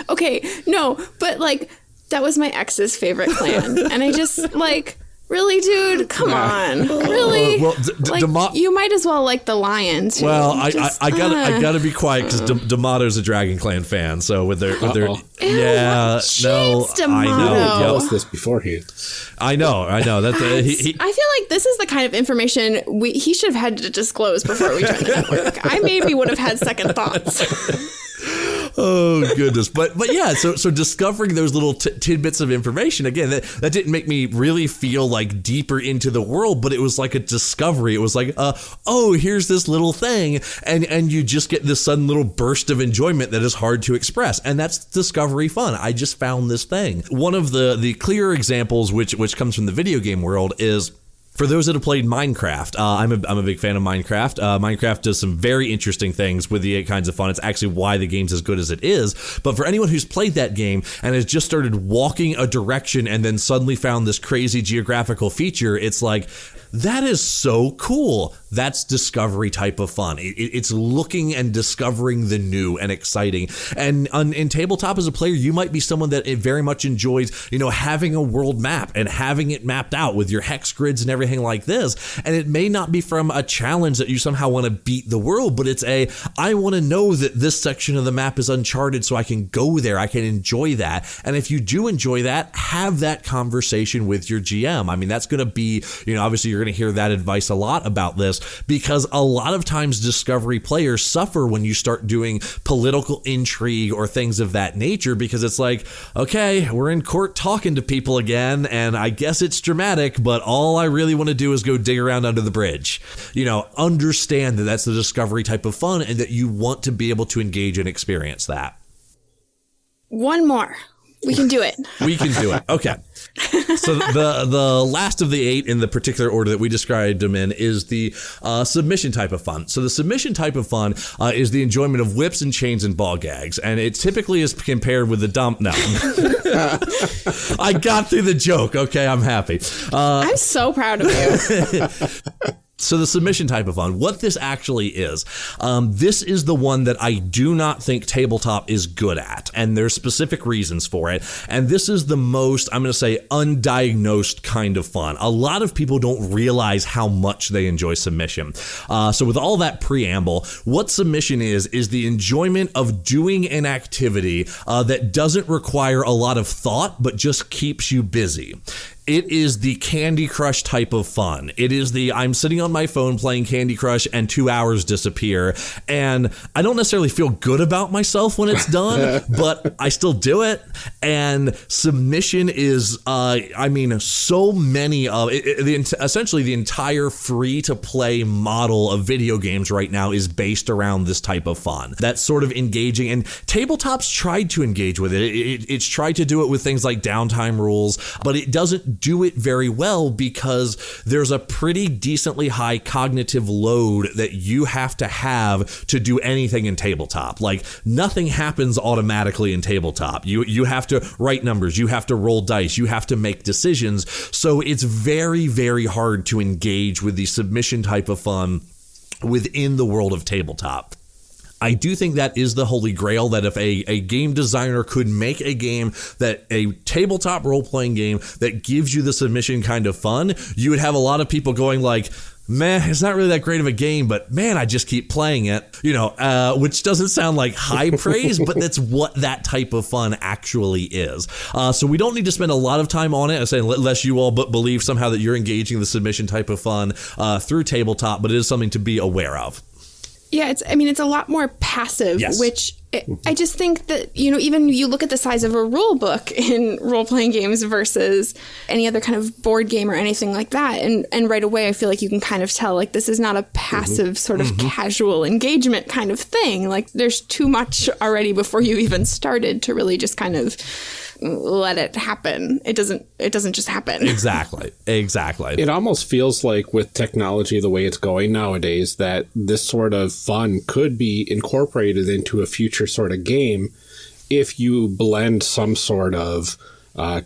okay, no, but like, that was my ex's favorite clan. And I just, like, really, dude? Come on. Really? You might as well like the Lions. Well, I gotta be quiet because D'Amato's a Dragon Clan fan. So with their yeah, no, D'Amato. I know. Tell us this beforehand. I know. That I feel like this is the kind of information he should have had to disclose before we joined the network. I maybe would have had second thoughts. Oh goodness, but yeah, so discovering those little tidbits of information, again, that didn't make me really feel like deeper into the world, but it was like a discovery. It was like, oh, here's this little thing, and you just get this sudden little burst of enjoyment that is hard to express, and that's discovery fun. I just found this thing. One of the clear examples, which comes from the video game world, is for those that have played Minecraft. I'm a big fan of Minecraft. Minecraft does some very interesting things with the 8 kinds of fun. It's actually why the game's as good as it is. But for anyone who's played that game and has just started walking a direction and then suddenly found this crazy geographical feature, it's like, that is so cool. That's discovery type of fun. It's looking and discovering the new and exciting. And in tabletop as a player, you might be someone that very much enjoys, you know, having a world map and having it mapped out with your hex grids and everything like this. And it may not be from a challenge that you somehow want to beat the world, but it's I want to know that this section of the map is uncharted so I can go there. I can enjoy that. And if you do enjoy that, have that conversation with your GM. I mean, that's going to be, you know, obviously you're going to hear that advice a lot about this, because a lot of times discovery players suffer when you start doing political intrigue or things of that nature, because it's like, okay, we're in court talking to people again, and I guess it's dramatic, but all I really want to do is go dig around under the bridge. You know, understand that that's the discovery type of fun and that you want to be able to engage and experience that. One more. We can do it. We can do it. Okay. So the last of the 8 in the particular order that we described them in is the submission type of fun. So the submission type of fun is the enjoyment of whips and chains and ball gags. And it typically is compared with the dump. No. I got through the joke. Okay, I'm happy. I'm so proud of you. So the submission type of fun, what this actually is, this is the one that I do not think tabletop is good at, and there's specific reasons for it. And this is the most, I'm going to say, undiagnosed kind of fun. A lot of people don't realize how much they enjoy submission. So with all that preamble, what submission is the enjoyment of doing an activity that doesn't require a lot of thought, but just keeps you busy. It is the Candy Crush type of fun. It is the I'm sitting on my phone playing Candy Crush and 2 hours disappear. And I don't necessarily feel good about myself when it's done, but I still do it. And submission is, so many of it, essentially the entire free to play model of video games right now is based around this type of fun. That's sort of engaging. And tabletop's tried to engage with it. It's tried to do it with things like downtime rules, but it doesn't do it very well because there's a pretty decently high cognitive load that you have to do anything in tabletop. Like, nothing happens automatically in tabletop. You have to write numbers, you have to roll dice, you have to make decisions. So it's very, very hard to engage with the submission type of fun within the world of tabletop. I do think that is the holy grail, that if a game designer could make a game, that a tabletop role-playing game that gives you the submission kind of fun, you would have a lot of people going like, man, it's not really that great of a game, but man, I just keep playing it, which doesn't sound like high praise, but that's what that type of fun actually is. So we don't need to spend a lot of time on it, unless you all believe somehow that you're engaging the submission type of fun through tabletop, but it is something to be aware of. Yeah, it's a lot more passive, yes. Which I just think that, even you look at the size of a rule book in role-playing games versus any other kind of board game or anything like that. And right away, I feel like you can kind of tell, like, this is not a passive sort of casual engagement kind of thing. Like, there's too much already before you even started to really just kind of let it happen. It doesn't just happen. Exactly. It almost feels like with technology the way it's going nowadays that this sort of fun could be incorporated into a future sort of game if you blend some sort of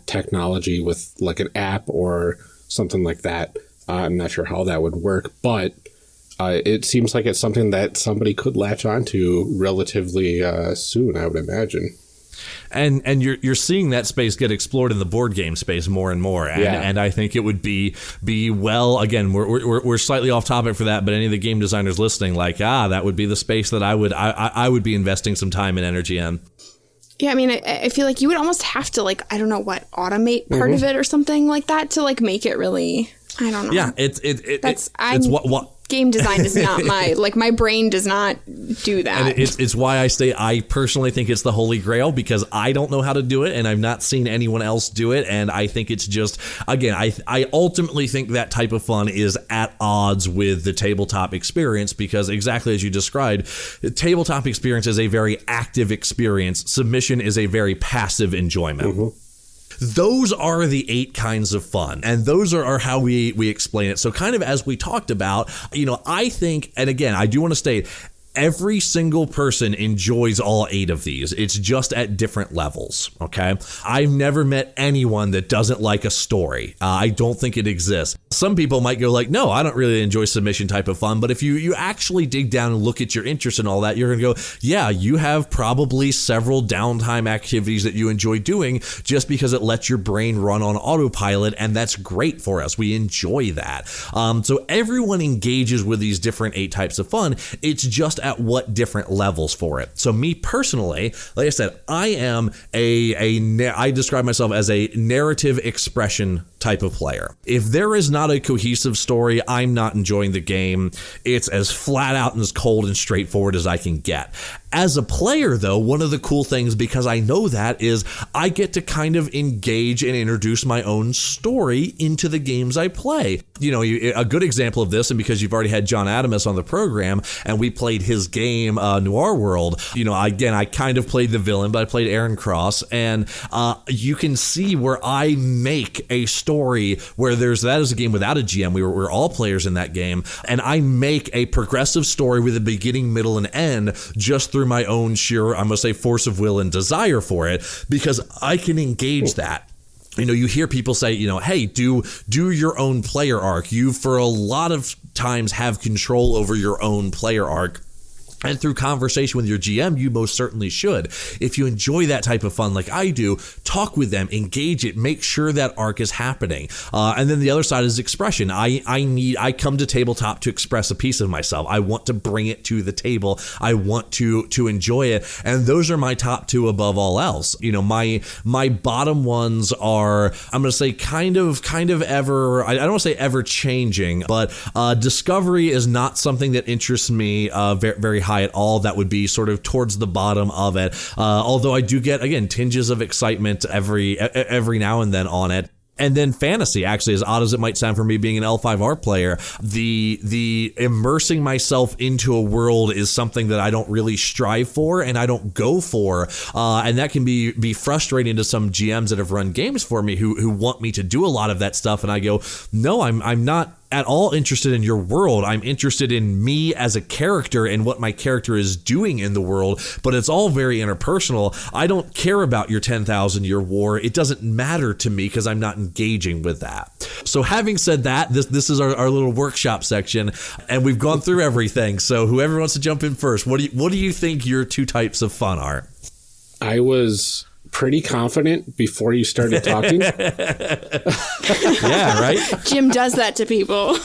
technology with like an app or something like that. I'm not sure how that would work, but it seems like it's something that somebody could latch onto relatively soon, I would imagine. And you're seeing that space get explored in the board game space more and more, and I think it would be well. Again, we're slightly off topic for that, but any of the game designers listening, like, that would be the space that I would be investing some time and energy in. Yeah, I mean, I feel like you would almost have to, like, I don't know what, automate part of it or something like that to like make it really. I don't know. Yeah, it's what. Game design is not my brain does not do that. And it's why I personally think it's the holy grail, because I don't know how to do it and I've not seen anyone else do it. And I think it's just, again, I ultimately think that type of fun is at odds with the tabletop experience, because exactly as you described, the tabletop experience is a very active experience. Submission is a very passive enjoyment. Those are the 8 kinds of fun, and those are how we explain it. So kind of as we talked about, I think, and again, I do want to state, every single person enjoys all 8 of these. It's just at different levels, okay? I've never met anyone that doesn't like a story. I don't think it exists. Some people might go like, no, I don't really enjoy submission type of fun. But if you actually dig down and look at your interests and all that, you're going to go, yeah, you have probably several downtime activities that you enjoy doing just because it lets your brain run on autopilot. And that's great for us. We enjoy that. So everyone engages with these different 8 types of fun. It's just at what different levels for it. So me personally, like I said, I am I describe myself as a narrative expression type of player. If there is not a cohesive story, I'm not enjoying the game. It's as flat out and as cold and straightforward as I can get. As a player, though, one of the cool things, because I know that, is I get to kind of engage and introduce my own story into the games I play. A good example of this, and because you've already had John Adamus on the program, and we played his game, Noir World, again, I kind of played the villain, but I played Aaron Cross, and you can see where I make a story where that is a game without a GM. We're all players in that game, and I make a progressive story with a beginning, middle, and end just through my own sheer, I'm going to say, force of will and desire for it, because I can engage that. You hear people say, hey, do your own player arc. You, for a lot of times, have control over your own player arc. And through conversation with your GM, you most certainly should. If you enjoy that type of fun like I do, talk with them, engage it, make sure that arc is happening. And then the other side is expression. I come to tabletop to express a piece of myself. I want to bring it to the table. I want to enjoy it. And those are my top 2 above all else. My bottom ones are, I'm going to say kind of ever, I don't want to say ever changing, but discovery is not something that interests me very, very high at all. That would be sort of towards the bottom of it. Although I do get, again, tinges of excitement every now and then on it. And then fantasy, actually, as odd as it might sound for me being an L5R player, the immersing myself into a world is something that I don't really strive for and I don't go for. And that can be frustrating to some GMs that have run games for me who want me to do a lot of that stuff. And I go, no, I'm not at all interested in your world. I'm interested in me as a character and what my character is doing in the world, but it's all very interpersonal. I don't care about your 10,000-year war. It doesn't matter to me because I'm not engaging with that. So having said that, this is our little workshop section, and we've gone through everything. So whoever wants to jump in first, what do you think your two types of fun are? I was pretty confident before you started talking. Yeah, right? Jim does that to people.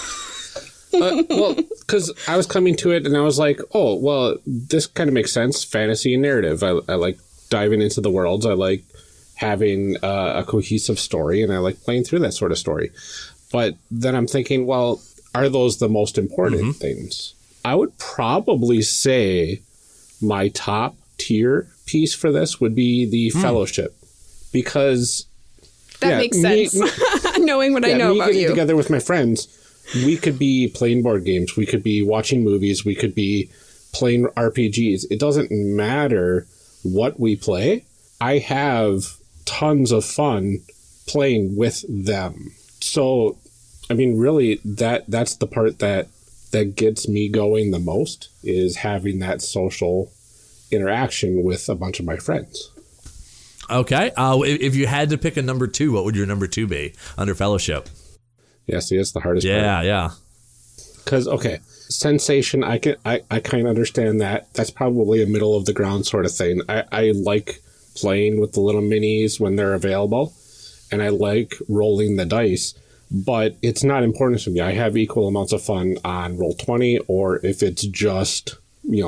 Well, because I was coming to it and I was like, oh, well, this kind of makes sense. Fantasy and narrative. I like diving into the worlds. I like having a cohesive story, and I like playing through that sort of story. But then I'm thinking, well, are those the most important things? I would probably say my top tier piece for this would be the Fellowship, because that makes sense. Knowing what I know about getting you. Together with my friends, we could be playing board games, we could be watching movies, we could be playing RPGs. It doesn't matter what we play. I have tons of fun playing with them. So, I mean, really, that's the part that gets me going the most, is having that social interaction with a bunch of my friends. Okay. If you had to pick a number two, what would your number two be under Fellowship? Yeah, see, it's the hardest part. Yeah. Because, okay, sensation, I kind of understand that. That's probably a middle of the ground sort of thing. I like playing with the little minis when they're available, and I like rolling the dice, but it's not important to me. I have equal amounts of fun on Roll20, or if it's just,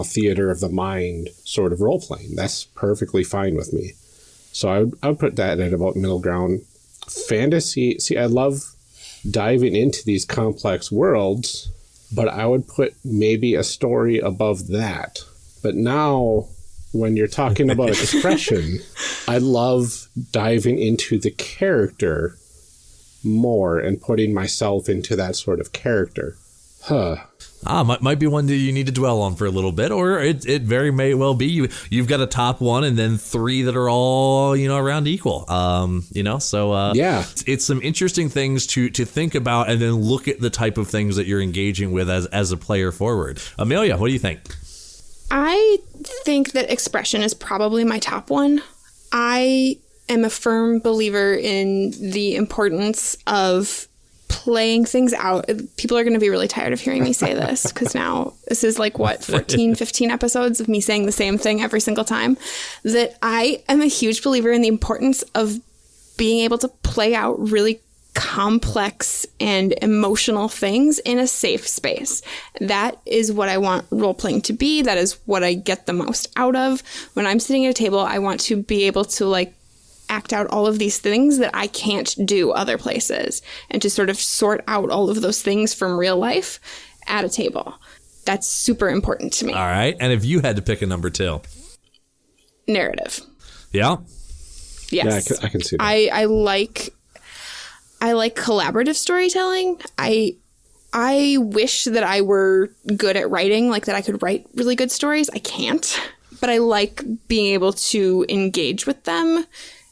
theater of the mind sort of role playing. That's perfectly fine with me. So I would put that at about middle ground. Fantasy, see, I love diving into these complex worlds, but I would put maybe a story above that. But now, when you're talking about expression, I love diving into the character more and putting myself into that sort of character. Might be one that you need to dwell on for a little bit, or it very may well be you've got a top one and then three that are all around equal. Yeah, it's some interesting things to think about, and then look at the type of things that you're engaging with as a player forward. Amelia, what do you think? I think that expression is probably my top one. I am a firm believer in the importance of playing things out. People are going to be really tired of hearing me say this, because now this is 14, 15 episodes of me saying the same thing every single time, that I am a huge believer in the importance of being able to play out really complex and emotional things in a safe space. That is what I want role-playing to be. That is what I get the most out of. When I'm sitting at a table, I want to be able to act out all of these things that I can't do other places, and to sort of sort out all of those things from real life at a table. That's super important to me. All right. And if you had to pick a number two? Narrative. Yeah? Yes. Yeah, I can see that. I like collaborative storytelling. I wish that I were good at writing, that I could write really good stories. I can't. But I like being able to engage with them.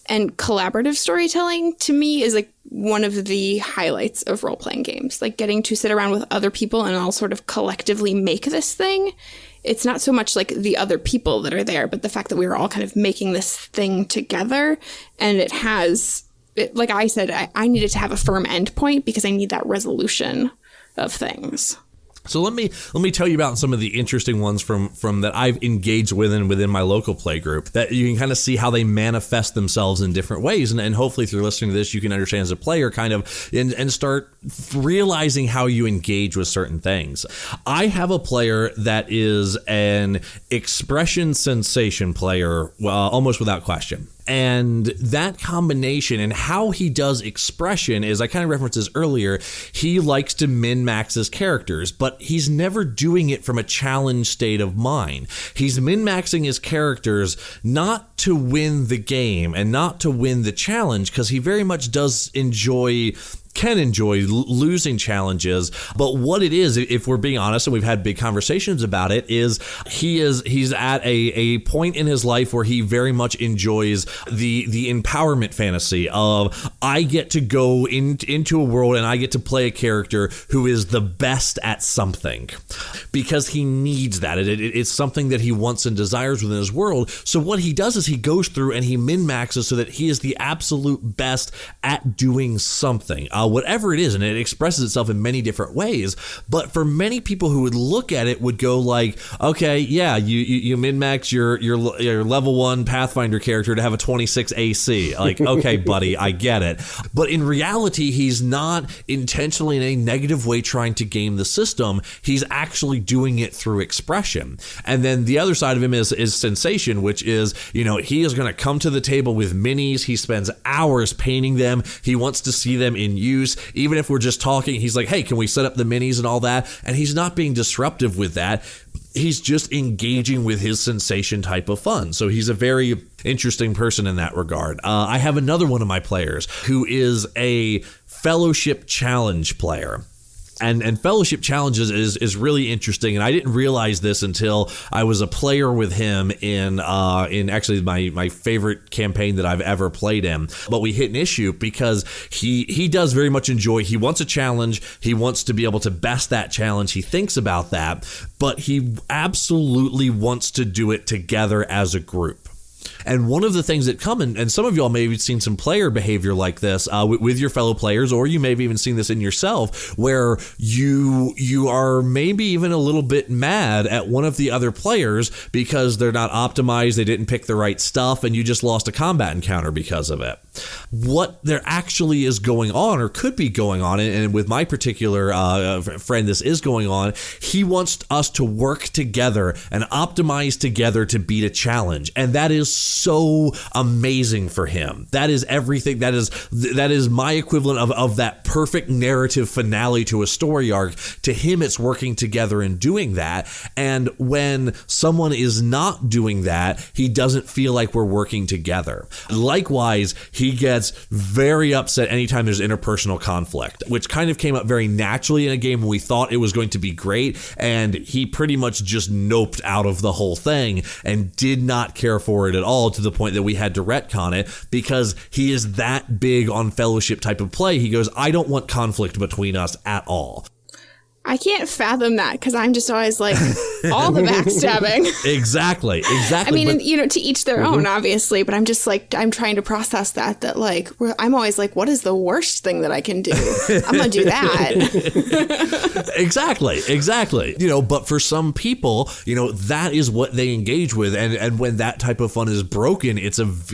And collaborative storytelling, to me, is one of the highlights of role-playing games. Getting to sit around with other people and all sort of collectively make this thing. It's not so much the other people that are there, but the fact that we were all kind of making this thing together. And it has, like I said, I needed to have a firm endpoint because I need that resolution of things. So let me tell you about some of the interesting ones from that I've engaged with and within my local play group, that you can kind of see how they manifest themselves in different ways. And hopefully through listening to this, you can understand as a player kind of and start realizing how you engage with certain things. I have a player that is an expression sensation player, almost without question. And that combination and how he does expression is, I kind of referenced this earlier, he likes to min-max his characters, but he's never doing it from a challenge state of mind. He's min-maxing his characters not to win the game and not to win the challenge, because he very much can enjoy losing challenges. But what it is, if we're being honest, and we've had big conversations about it, is he's at a point in his life where he very much enjoys the empowerment fantasy of, I get to go into a world and I get to play a character who is the best at something, because he needs that. It's something that he wants and desires within his world. So what he does is he goes through and he min-maxes so that he is the absolute best at doing something. Whatever it is, and it expresses itself in many different ways. But for many people who would look at it would go like, okay, yeah, you min-max your level 1 Pathfinder character to have a 26 AC. Like, okay, buddy, I get it. But in reality, he's not intentionally in a negative way trying to game the system. He's actually doing it through expression. And then the other side of him is sensation, which is, he is going to come to the table with minis. He spends hours painting them. He wants to see them in use. Even if we're just talking, he's like, hey, can we set up the minis and all that? And he's not being disruptive with that. He's just engaging with his sensation type of fun. So he's a very interesting person in that regard. I have another one of my players who is a Fellowship Challenge player. And Fellowship Challenges is really interesting, and I didn't realize this until I was a player with him in actually my favorite campaign that I've ever played in. But we hit an issue because he does very much enjoy. He wants a challenge. He wants to be able to best that challenge. He thinks about that, but he absolutely wants to do it together as a group. And one of the things that come, and some of y'all may have seen some player behavior like this with your fellow players, or you may have even seen this in yourself, where you are maybe even a little bit mad at one of the other players because they're not optimized, they didn't pick the right stuff, and you just lost a combat encounter because of it. What there actually is going on, or could be going on, and with my particular friend this is going on, he wants us to work together and optimize together to beat a challenge. And that is so amazing for him. That is everything. That is my equivalent of that perfect narrative finale to a story arc. To him, it's working together and doing that. And when someone is not doing that, he doesn't feel like we're working together. Likewise, he gets very upset anytime there's interpersonal conflict, which kind of came up very naturally in a game when we thought it was going to be great, and he pretty much just noped out of the whole thing and did not care for it at all, to the point that we had to retcon it, because he is that big on Fellowship type of play. He goes, I don't want conflict between us at all. I can't fathom that, because I'm just always like, all the backstabbing. Exactly. I mean, to each their own, obviously, but I'm just like, I'm trying to process that like, I'm always like, what is the worst thing that I can do? I'm going to do that. Exactly. But for some people, that is what they engage with. And when that type of fun is broken,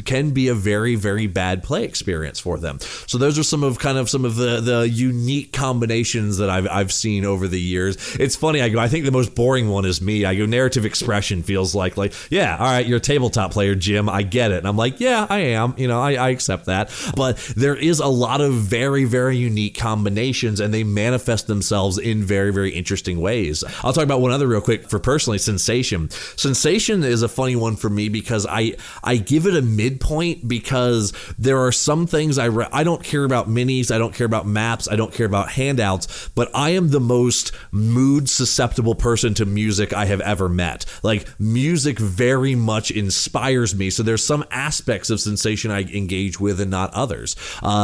can be a very, very bad play experience for them. So those are some of the unique combinations that I've seen over the years. It's funny, I think the most boring one is me. I go, narrative expression feels like, yeah, all right, you're a tabletop player, Jim, I get it. And I'm like, yeah, I am. I accept that. But there is a lot of very, very unique combinations, and they manifest themselves in very, very interesting ways. I'll talk about one other real quick for personally, sensation. Sensation is a funny one for me because I give it a midpoint, because there are some things I don't care about minis, I don't care about maps, I don't care about handouts, but I am the most mood susceptible person to music I have ever met. Like, music very much inspires me. So there's some aspects of sensation I engage with and not others.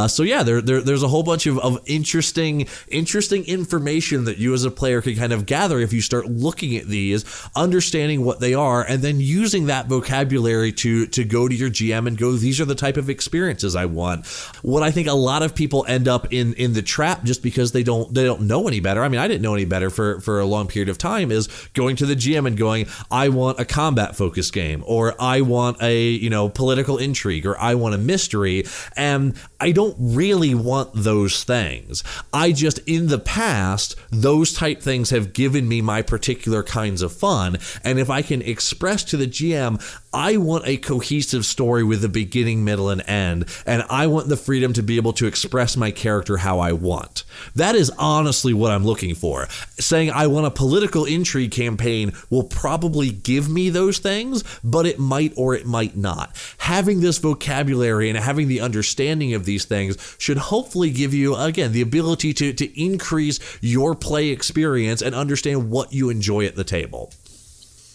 So yeah, there's a whole bunch of interesting information that you as a player can kind of gather if you start looking at these, understanding what they are, and then using that vocabulary to go to your GM and go, these are the type of experiences I want. What I think a lot of people end up in the trap just because they don't know any better. I mean, I didn't didn't know any better for a long period of time, is going to the GM and going, I want a combat focused game, or I want a, political intrigue, or I want a mystery. And I don't really want those things. I just, in the past, those type things have given me my particular kinds of fun. And if I can express to the GM, I want a cohesive story with a beginning, middle, and end, and I want the freedom to be able to express my character how I want. That is honestly what I'm looking for. Saying I want a political intrigue campaign will probably give me those things, but it might or it might not. Having this vocabulary and having the understanding of these things should hopefully give you, again, the ability to increase your play experience and understand what you enjoy at the table.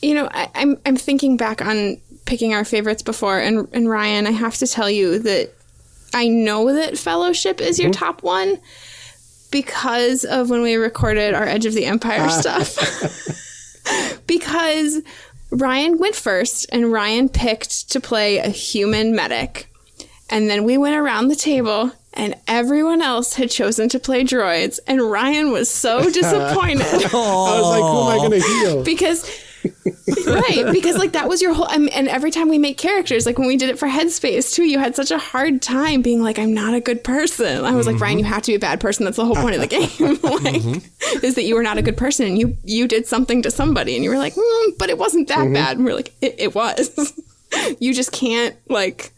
I'm thinking back on picking our favorites before, and Ryan, I have to tell you that I know that Fellowship is your top one because of when we recorded our Edge of the Empire stuff. Because Ryan went first, and Ryan picked to play a human medic. And then we went around the table, and everyone else had chosen to play droids, and Ryan was so disappointed. I was like, who am I going to heal? Because that was your whole, and every time we make characters, like when we did it for Headspace too, you had such a hard time being like, I'm not a good person. I was like, Ryan, you have to be a bad person. That's the whole point of the game. Is that you were not a good person, and you did something to somebody, and you were like, but it wasn't that bad. And we're like, it was. You just can't, like,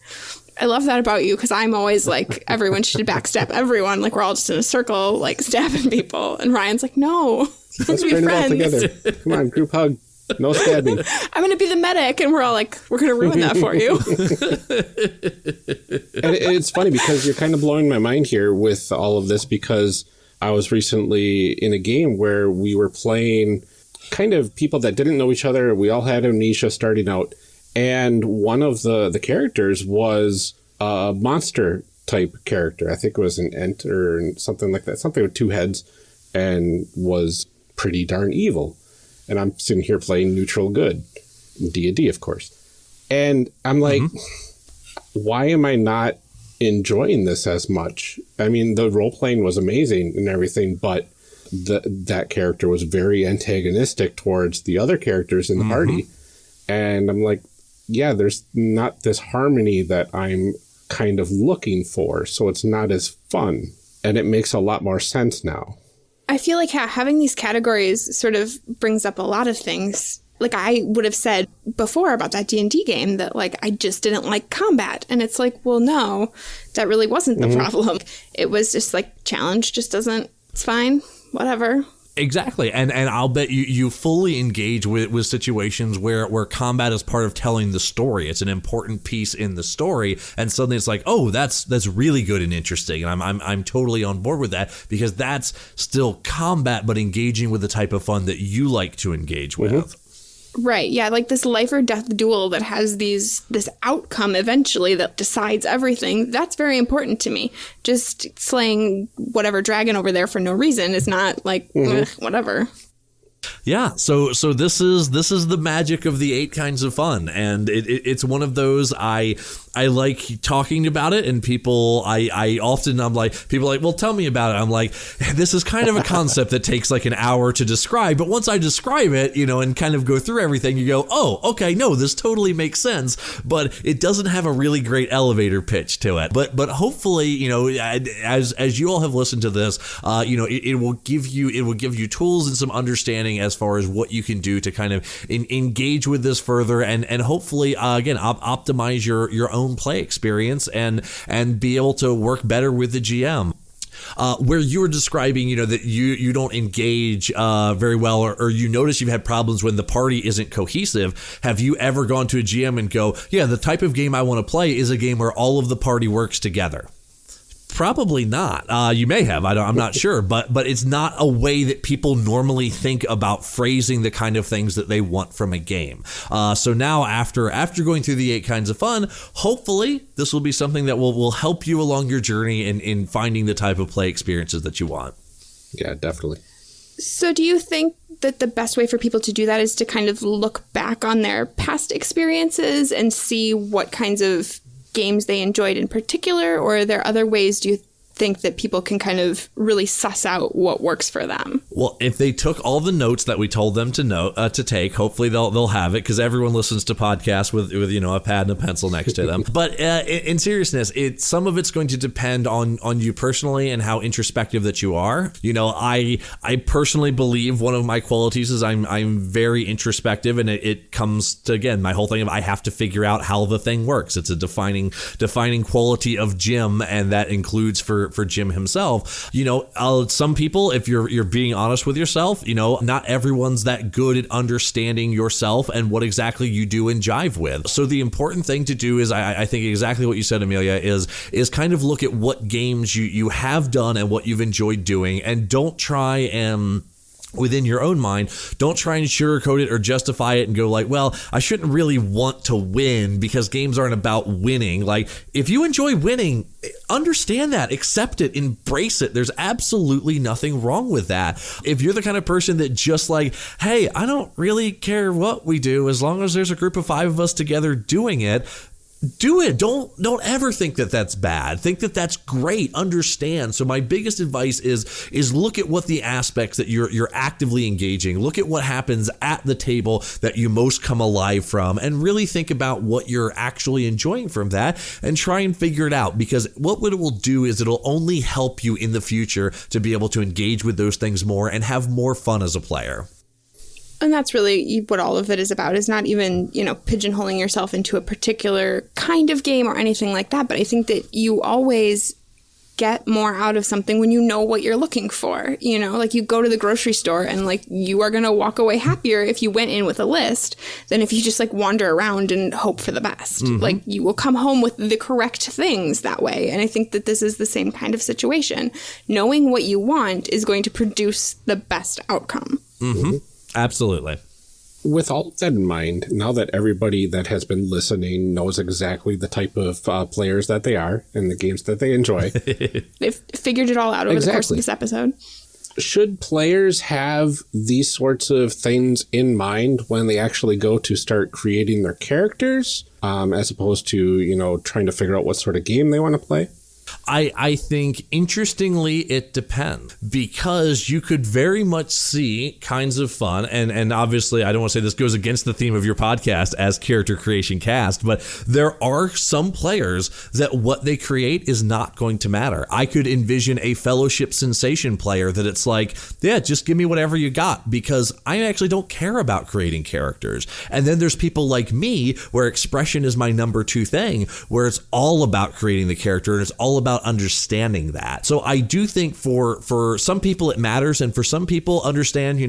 I love that about you, because I'm always like, everyone should backstab everyone. Like, we're all just in a circle, like, stabbing people. And Ryan's like, no, let's be friends. It all together. Come on, group hug. No stabbing. I'm going to be the medic. And we're all like, we're going to ruin that for you. And it's funny because you're kind of blowing my mind here with all of this, because I was recently in a game where we were playing kind of people that didn't know each other. We all had amnesia starting out. And one of the characters was a monster type character. I think it was an Ent or something like that. Something with two heads, and was pretty darn evil. And I'm sitting here playing neutral good. D&D, of course. And I'm like, why am I not enjoying this as much? I mean, the role-playing was amazing and everything, but that character was very antagonistic towards the other characters in the party. And I'm like, yeah, there's not this harmony that I'm kind of looking for, so it's not as fun. And it makes a lot more sense now. I feel like having these categories sort of brings up a lot of things. Like I would have said before about that D&D game that, like, I just didn't like combat. And it's like, well, no, that really wasn't the problem. It was just like challenge just doesn't, it's fine, whatever. Exactly. And I'll bet you fully engage with situations where combat is part of telling the story. It's an important piece in the story. And suddenly it's like, oh, that's really good and interesting. And I'm totally on board with that, because that's still combat, but engaging with the type of fun that you like to engage with. Right. Yeah. Like this life or death duel that has this outcome eventually that decides everything. That's very important to me. Just slaying whatever dragon over there for no reason is not like, whatever. Yeah, so this is the magic of the 8 kinds of fun, and it's one of those I like talking about it, and people I'm like, people are like, well, tell me about it. I'm like, this is kind of a concept that takes like an hour to describe, but once I describe it, and kind of go through everything, you go, oh, okay, no, this totally makes sense, but it doesn't have a really great elevator pitch to it. But hopefully, as you all have listened to this, it will give you tools and some understanding as far as what you can do to kind of engage with this further, and hopefully again optimize your own play experience and be able to work better with the GM. Where you were describing, that you don't engage very well, or you notice you've had problems when the party isn't cohesive. Have you ever gone to a GM and go, yeah, the type of game I want to play is a game where all of the party works together? Probably not. You may have. I'm not sure, but it's not a way that people normally think about phrasing the kind of things that they want from a game. So now, after going through the 8 kinds of fun, hopefully this will be something that will help you along your journey in finding the type of play experiences that you want. Yeah, definitely. So do you think that the best way for people to do that is to kind of look back on their past experiences and see what kinds of games they enjoyed in particular, or are there other ways do you think that people can kind of really suss out what works for them. Well, if they took all the notes that we told them to take, hopefully they'll have it, because everyone listens to podcasts with a pad and a pencil next to them. But in seriousness, some of it's going to depend on you personally and how introspective that you are. I personally believe one of my qualities is I'm very introspective, and it comes to, again, my whole thing of I have to figure out how the thing works. It's a defining quality of Jim, and that includes for Jim himself. Some people, if you're being honest with yourself, not everyone's that good at understanding yourself and what exactly you do and jive with. So the important thing to do is, I think exactly what you said, Amelia, is kind of look at what games you have done and what you've enjoyed doing, and don't try and, within your own mind, don't try and sugarcoat it or justify it and go like, well, I shouldn't really want to win because games aren't about winning. Like, if you enjoy winning, understand that, accept it, embrace it. There's absolutely nothing wrong with that. If you're the kind of person that just like, hey, I don't really care what we do as long as there's a group of 5 of us together doing it, do it. Don't ever think that that's bad. Think that that's great. Understand. So my biggest advice is look at what the aspects that you're actively engaging. Look at what happens at the table that you most come alive from, and really think about what you're actually enjoying from that, and try and figure it out. Because what it will do is it'll only help you in the future to be able to engage with those things more and have more fun as a player. And that's really what all of it is about, is not even, pigeonholing yourself into a particular kind of game or anything like that. But I think that you always get more out of something when you know what you're looking for. Like, you go to the grocery store and like, you are going to walk away happier if you went in with a list than if you just like wander around and hope for the best. Mm-hmm. Like, you will come home with the correct things that way. And I think that this is the same kind of situation. Knowing what you want is going to produce the best outcome. Mm-hmm. Absolutely. With all of that in mind, now that everybody that has been listening knows exactly the type of players that they are and the games that they enjoy. They've figured it all out over the course of this episode. Should players have these sorts of things in mind when they actually go to start creating their characters, as opposed to, trying to figure out what sort of game they want to play? I think, interestingly, it depends, because you could very much see kinds of fun, and obviously I don't want to say this goes against the theme of your podcast as Character Creation Cast, but there are some players that what they create is not going to matter. I could envision a Fellowship Sensation player that it's like, yeah, just give me whatever you got, because I actually don't care about creating characters. And then there's people like me, where expression is my number 2 thing, where it's all about creating the character and it's all about understanding that. So I do think for some people it matters, and for some people, understand,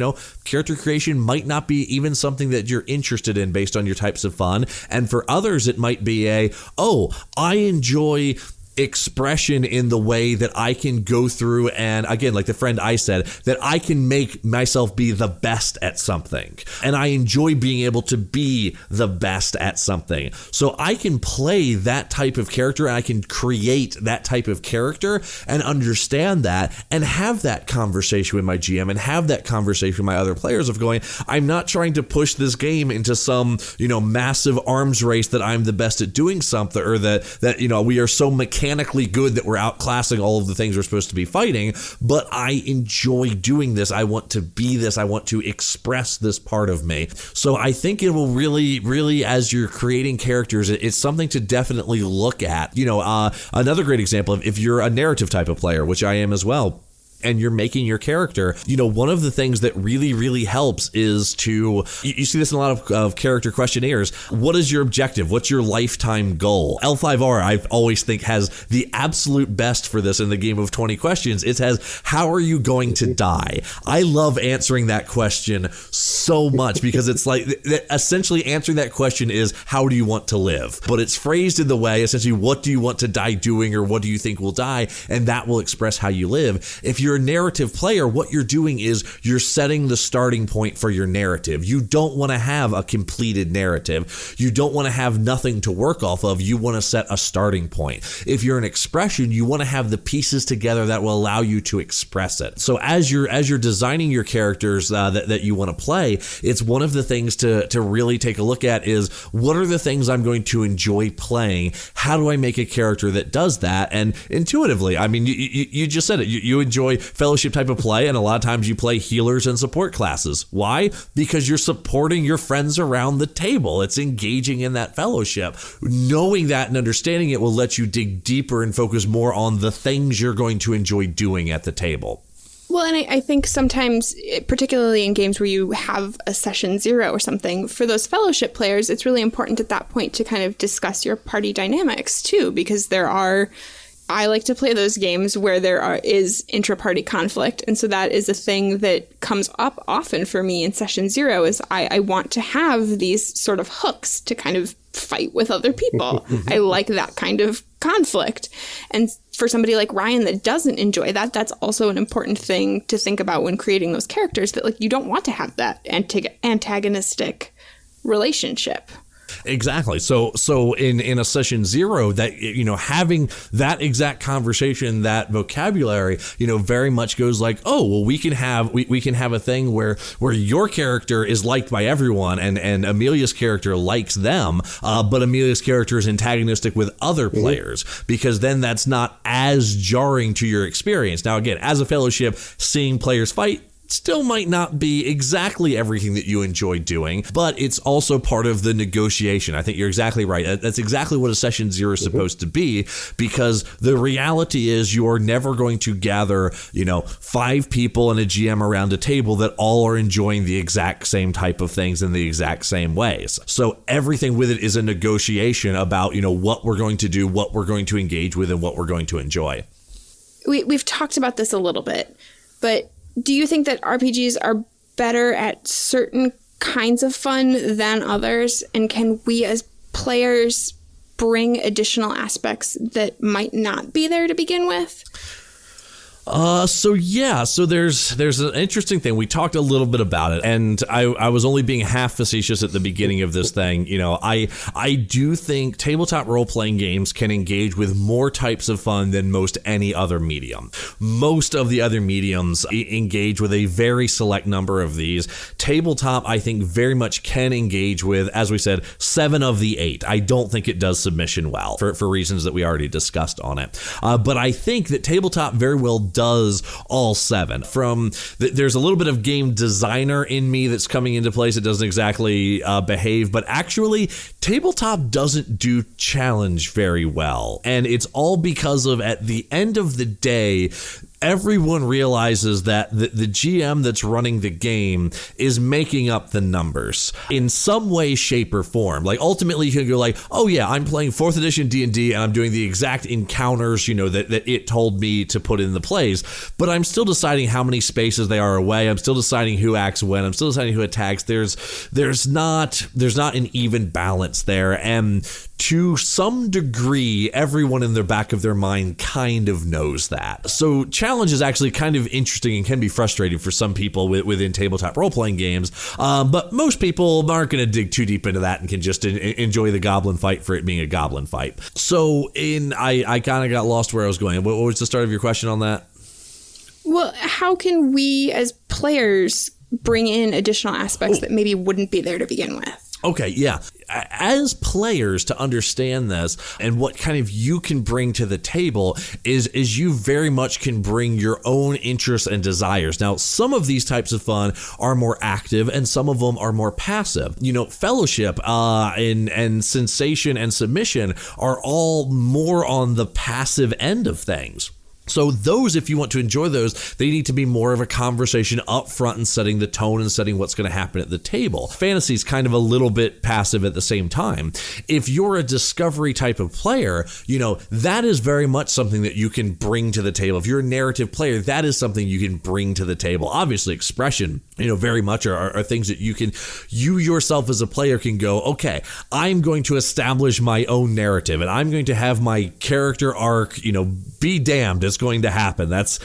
character creation might not be even something that you're interested in based on your types of fun. And for others, it might be I enjoy expression in the way that I can go through, and again, like the friend I said, that I can make myself be the best at something, and I enjoy being able to be the best at something. So I can play that type of character, and I can create that type of character and understand that, and have that conversation with my GM and have that conversation with my other players of going, I'm not trying to push this game into some, massive arms race that I'm the best at doing something, or that we are so mechanically good that we're outclassing all of the things we're supposed to be fighting, but I enjoy doing this. I want to be this. I want to express this part of me. So I think it will really, as you're creating characters, it's something to definitely look at. Another great example of, if you're a narrative type of player, which I am as well, and you're making your character, one of the things that really helps is to, you see this in a lot of character questionnaires. What is your objective? What's your lifetime goal? L5R, I always think, has the absolute best for this in the game of 20 questions. It has, how are you going to die? I love answering that question so much, because it's like, essentially answering that question is, how do you want to live? But it's phrased in the way, essentially, what do you want to die doing, or what do you think will die? And that will express how you live. If you're you're a narrative player, what you're doing is you're setting the starting point for your narrative. You don't want to have a completed narrative. You don't want to have nothing to work off of. You want to set a starting point. If you're an expression, you want to have the pieces together that will allow you to express it. So as you're designing your characters that you want to play, it's one of the things to really take a look at is, what are the things I'm going to enjoy playing? How do I make a character that does that? And intuitively, I mean, you just said it. You enjoy fellowship type of play, and a lot of times you play healers and support classes. Why? Because you're supporting your friends around the table. It's engaging in that fellowship. Knowing that and understanding it will let you dig deeper and focus more on the things you're going to enjoy doing at the table. Well, and I think sometimes, particularly in games where you have a session 0 or something, for those fellowship players, it's really important at that point to kind of discuss your party dynamics too, because I like to play those games where there is intra-party conflict. And so that is a thing that comes up often for me in session 0 is I want to have these sort of hooks to kind of fight with other people. I like that kind of conflict. And for somebody like Ryan that doesn't enjoy that, that's also an important thing to think about when creating those characters, that like you don't want to have that antagonistic relationship. Exactly. So in a session 0, that, you know, having that exact conversation, that vocabulary, you know, very much goes like, oh, well, we can have a thing where your character is liked by everyone and Amelia's character likes them, but Amelia's character is antagonistic with other players, because then that's not as jarring to your experience. Now, again, as a fellowship, seeing players fight still might not be exactly everything that you enjoy doing, but it's also part of the negotiation. I think you're exactly right. That's exactly what a session 0 is supposed to be, because the reality is you're never going to gather, you know, 5 people and a GM around a table that all are enjoying the exact same type of things in the exact same ways. So everything with it is a negotiation about, you know, what we're going to do, what we're going to engage with, and what we're going to enjoy. We've talked about this a little bit, but do you think that RPGs are better at certain kinds of fun than others? And can we as players bring additional aspects that might not be there to begin with? So there's an interesting thing. We talked a little bit about it, and I was only being half facetious at the beginning of this thing. You know, I do think tabletop role-playing games can engage with more types of fun than most any other medium. Most of the other mediums engage with a very select number of these. Tabletop, I think, very much can engage with, as we said, 7 of the 8. I don't think it does submission well for reasons that we already discussed on it. But I think that tabletop very well does all 7. There's a little bit of game designer in me that's coming into place. It doesn't exactly behave, but actually tabletop doesn't do challenge very well. And it's all because of, at the end of the day, everyone realizes that the GM that's running the game is making up the numbers in some way, shape, or form. Like, ultimately, you can go like, oh yeah, I'm playing 4th edition D&D and I'm doing the exact encounters, you know, that it told me to put in the plays, but I'm still deciding how many spaces they are away. I'm still deciding who acts when. I'm still deciding who attacks. There's not an even balance there, and to some degree, everyone in the back of their mind kind of knows that. So challenge is actually kind of interesting and can be frustrating for some people within tabletop role-playing games, but most people aren't going to dig too deep into that and can just enjoy the goblin fight for it being a goblin fight. So I kind of got lost where I was going. What was the start of your question on that? Well, how can we as players bring in additional aspects that maybe wouldn't be there to begin with? Okay, yeah. As players, to understand this and what kind of you can bring to the table is you very much can bring your own interests and desires. Now, some of these types of fun are more active and some of them are more passive. You know, fellowship and sensation and submission are all more on the passive end of things. So those, if you want to enjoy those, they need to be more of a conversation up front and setting the tone and setting what's going to happen at the table. Fantasy is kind of a little bit passive at the same time. If you're a discovery type of player, you know, that is very much something that you can bring to the table. If you're a narrative player, that is something you can bring to the table. Obviously, expression, you know, very much are things that you yourself as a player can go, okay, I'm going to establish my own narrative and I'm going to have my character arc, you know, be damned, as going to happen. That's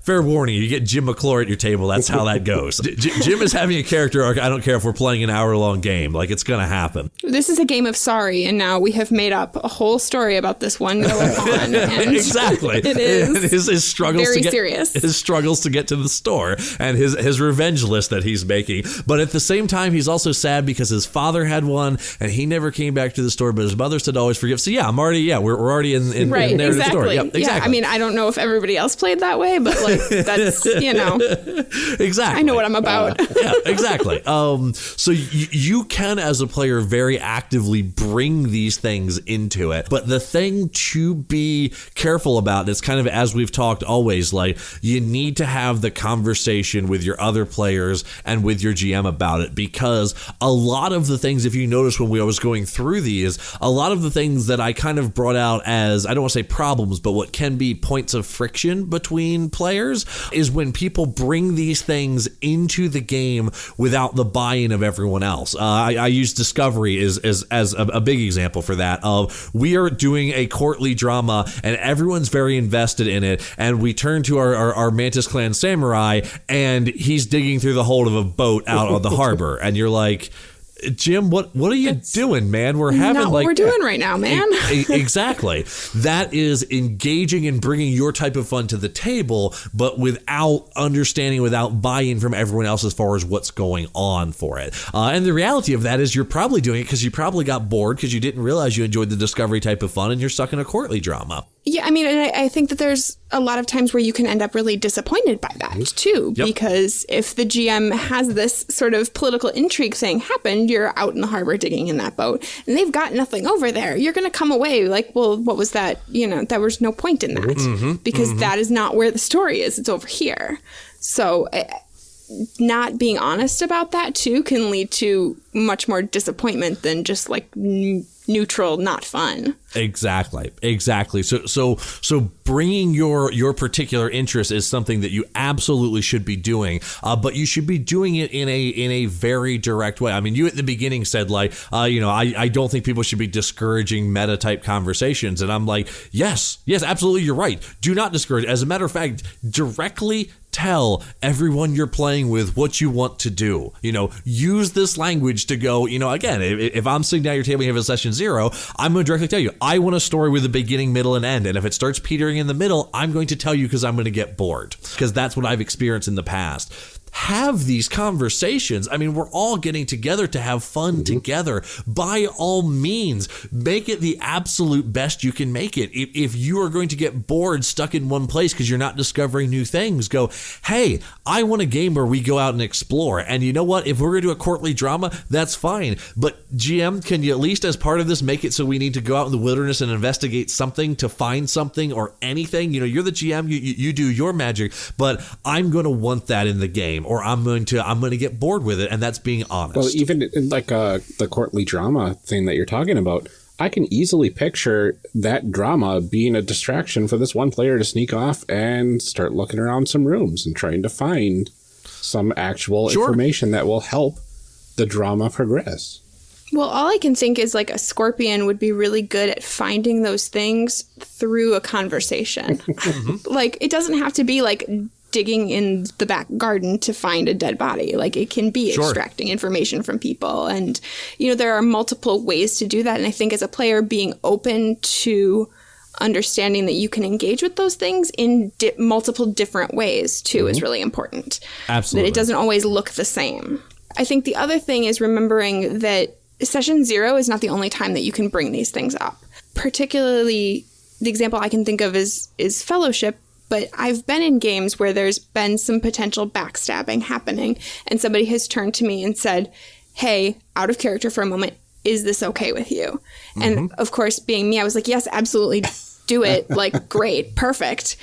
fair warning. You get Jim McClure at your table. That's how that goes. Jim is having a character arc. I don't care if we're playing an hour-long game. Like, it's going to happen. This is a game of sorry, and now we have made up a whole story about this one Goa-con. Exactly. It is his struggles very to get, serious. His struggles to get to the store and his revenge list that he's making. But at the same time, he's also sad because his father had one and he never came back to the store, but his mother said always forgive. So yeah, we're already in right, narrative exactly. story. Yep, exactly. Yeah, I mean, I don't know if everybody else played that way, but like that's, exactly. I know what I'm about. Yeah, exactly. So you can, as a player, very actively bring these things into it. But the thing to be careful about, it's kind of as we've talked always, like you need to have the conversation with your other players and with your GM about it, because a lot of the things, if you notice when I was going through these, a lot of the things that I kind of brought out as, I don't want to say problems, but what can be points of friction between players is when people bring these things into the game without the buy-in of everyone else. I use Discovery as a big example for that. We are doing a courtly drama and everyone's very invested in it, and we turn to our Mantis Clan samurai and he's digging through the hold of a boat out on the harbor, and you're like, Jim, what are you doing, man? We're having not what we're doing right now, man. Exactly. That is engaging and bringing your type of fun to the table, but without understanding, without buy-in from everyone else as far as what's going on for it. And the reality of that is you're probably doing it because you probably got bored because you didn't realize you enjoyed the Discovery type of fun and you're stuck in a courtly drama. Yeah, I mean, and I think that there's a lot of times where you can end up really disappointed by that, too, because if the GM has this sort of political intrigue thing happen, you're out in the harbor digging in that boat, and they've got nothing over there. You're going to come away like, well, what was that? There was no point in that, because that is not where the story is. It's over here. So not being honest about that, too, can lead to much more disappointment than just like neutral, not fun. Exactly. So bringing your particular interest is something that you absolutely should be doing, but you should be doing it in a very direct way. I mean, you at the beginning said like, I don't think people should be discouraging meta type conversations, and I'm like, yes, absolutely, you're right. Do not discourage. As a matter of fact, directly tell everyone you're playing with what you want to do. Use this language to go, again, if I'm sitting down at your table and you have a session 0, I'm going to directly tell you, I want a story with a beginning, middle, and end. And if it starts petering in the middle, I'm going to tell you because I'm going to get bored, because that's what I've experienced in the past. Have these conversations. I mean, we're all getting together to have fun together. By all means, make it the absolute best you can make it. If you are going to get bored, stuck in one place because you're not discovering new things, go, hey, I want a game where we go out and explore. And you know what? If we're going to do a courtly drama, that's fine. But GM, can you at least as part of this make it so we need to go out in the wilderness and investigate something to find something or anything? You're the GM, you do your magic, but I'm going to want that in the game. Or I'm going to get bored with it, and that's being honest. Well, even in like the courtly drama thing that you're talking about, I can easily picture that drama being a distraction for this one player to sneak off and start looking around some rooms and trying to find some actual information that will help the drama progress. Well, all I can think is like a scorpion would be really good at finding those things through a conversation. Like, it doesn't have to be like digging in the back garden to find a dead body. Like, it can be extracting information from people. And, there are multiple ways to do that. And I think as a player, being open to understanding that you can engage with those things in multiple different ways, too, is really important. Absolutely. That it doesn't always look the same. I think the other thing is remembering that session 0 is not the only time that you can bring these things up. Particularly, the example I can think of is Fellowship. But I've been in games where there's been some potential backstabbing happening, and somebody has turned to me and said, hey, out of character for a moment, is this okay with you? And of course, being me, I was like, yes, absolutely, do it. Like, great, perfect.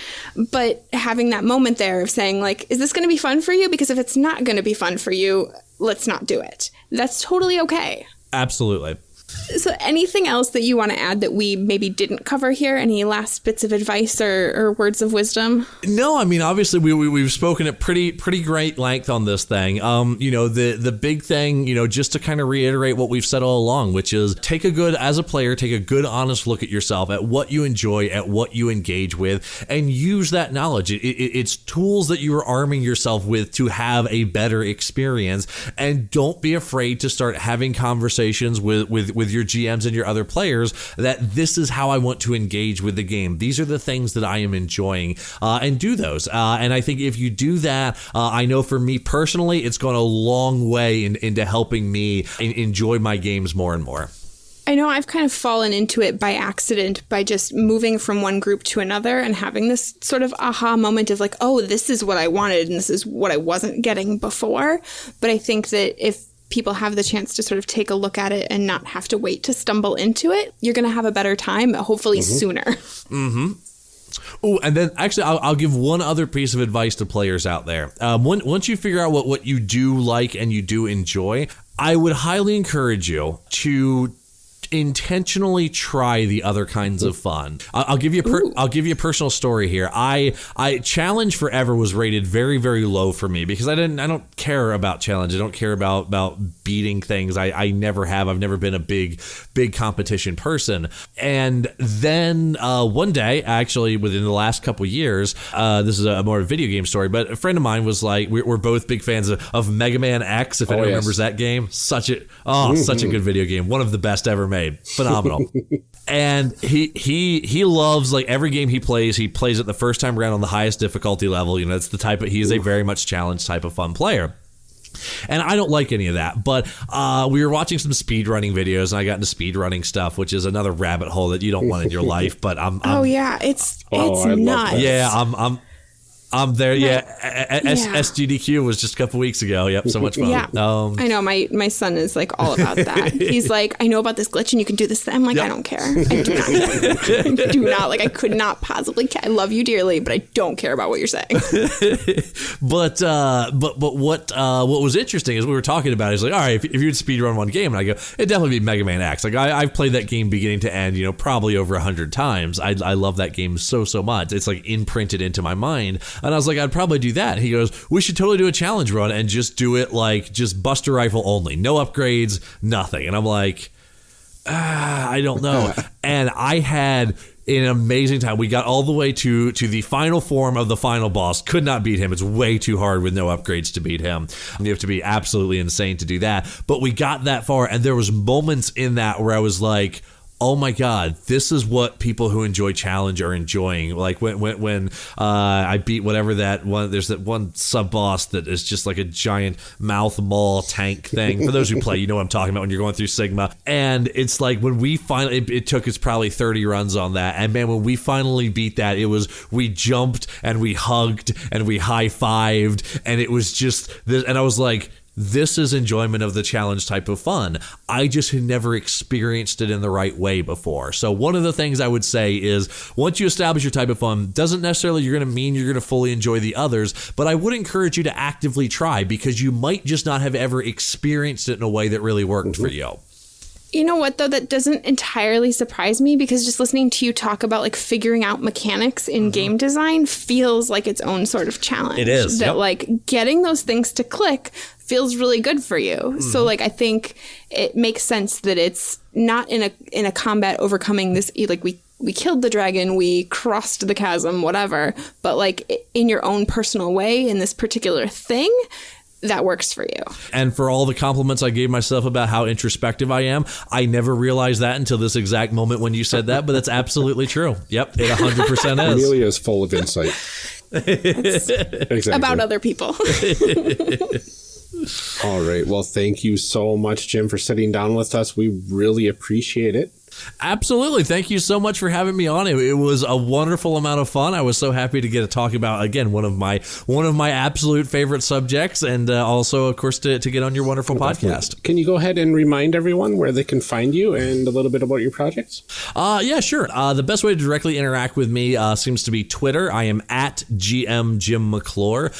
But having that moment there of saying, like, is this going to be fun for you? Because if it's not going to be fun for you, let's not do it. That's totally okay. Absolutely. So anything else that you want to add that we maybe didn't cover here? Any last bits of advice or words of wisdom? No, I mean, obviously we've spoken at pretty great length on this thing. The big thing, just to kind of reiterate what we've said all along, which is as a player, take a good, honest look at yourself, at what you enjoy, at what you engage with, and use that knowledge. It's tools that you are arming yourself with to have a better experience. And don't be afraid to start having conversations with your GMs and your other players that this is how I want to engage with the game. These are the things that I am enjoying, and do those. And I think if you do that, I know for me personally, it's gone a long way into helping me enjoy my games more and more. I know I've kind of fallen into it by accident, by just moving from one group to another and having this sort of aha moment of like, oh, this is what I wanted and this is what I wasn't getting before. But I think that if people have the chance to sort of take a look at it and not have to wait to stumble into it, you're going to have a better time, hopefully sooner. Mm-hmm. Oh, and then actually, I'll give one other piece of advice to players out there. Once you figure out what you do like and you do enjoy, I would highly encourage you to intentionally try the other kinds of fun. I'll give you a personal story here. I challenge forever was rated very, very low for me because I don't care about challenge. I don't care about beating things. I never have. I've never been a big competition person. And then one day, actually within the last couple years, this is a more video game story, but a friend of mine was like, we're both big fans of Mega Man X, if anyone remembers that game. Such a good video game. One of the best ever made. Phenomenal. And he loves, like, every game he plays it the first time around on the highest difficulty level. It's the type of, he's a very much challenged type of fun player. And I don't like any of that, but we were watching some speedrunning videos, and I got into speedrunning stuff, which is another rabbit hole that you don't want in your life. But it's nuts. Yeah, I'm there. SGDQ was just a couple weeks ago. Yep, so much fun. Yeah, I know. My son is like all about that. He's like, I know about this glitch, and you can do this. I'm like, yep. I don't care. I do not. I do not. Like, I could not possibly care. I love you dearly, but I don't care about what you're saying. But what was interesting is we were talking about it. He's like, all right, if you'd speedrun one game, and I go, it'd definitely be Mega Man X. Like, I've played that game beginning to end, probably over 100 times. I love that game so much. It's like imprinted into my mind. And I was like, I'd probably do that. He goes, we should totally do a challenge run and just do it like just Buster Rifle only. No upgrades, nothing. And I'm like, I don't know. And I had an amazing time. We got all the way to the final form of the final boss. Could not beat him. It's way too hard with no upgrades to beat him. You have to be absolutely insane to do that. But we got that far, and there was moments in that where I was like, oh my God, this is what people who enjoy challenge are enjoying. Like when I beat whatever that one, there's that one sub boss that is just like a giant mouth maul tank thing. For those who play, you know what I'm talking about when you're going through Sigma. And it's like when we finally, it took us probably 30 runs on that. And man, when we finally beat that, we jumped and we hugged and we high-fived. And it was just this, and I was like, this is enjoyment of the challenge type of fun. I just had never experienced it in the right way before. So one of the things I would say is once you establish your type of fun, doesn't necessarily you're going to fully enjoy the others, but I would encourage you to actively try because you might just not have ever experienced it in a way that really worked for you. You know what, though? That doesn't entirely surprise me because just listening to you talk about like figuring out mechanics in game design feels like its own sort of challenge. It is. That like getting those things to click feels really good for you. So like I think it makes sense that it's not in a combat overcoming this, like we killed the dragon, we crossed the chasm, whatever, but like in your own personal way in this particular thing, that works for you. And for all the compliments I gave myself about how introspective I am, I never realized that until this exact moment when you said that, but that's absolutely true. Yep, it 100% is. Amelia is full of insight. Exactly. About other people. All right. Well, thank you so much, Jim, for sitting down with us. We really appreciate it. Absolutely. Thank you so much for having me on. It was a wonderful amount of fun. I was so happy to get to talk about, again, one of my absolute favorite subjects, and also, of course, to get on your wonderful podcast. Can you go ahead and remind everyone where they can find you and a little bit about your projects? Yeah, sure. The best way to directly interact with me seems to be Twitter. I am at GM Jim McClure,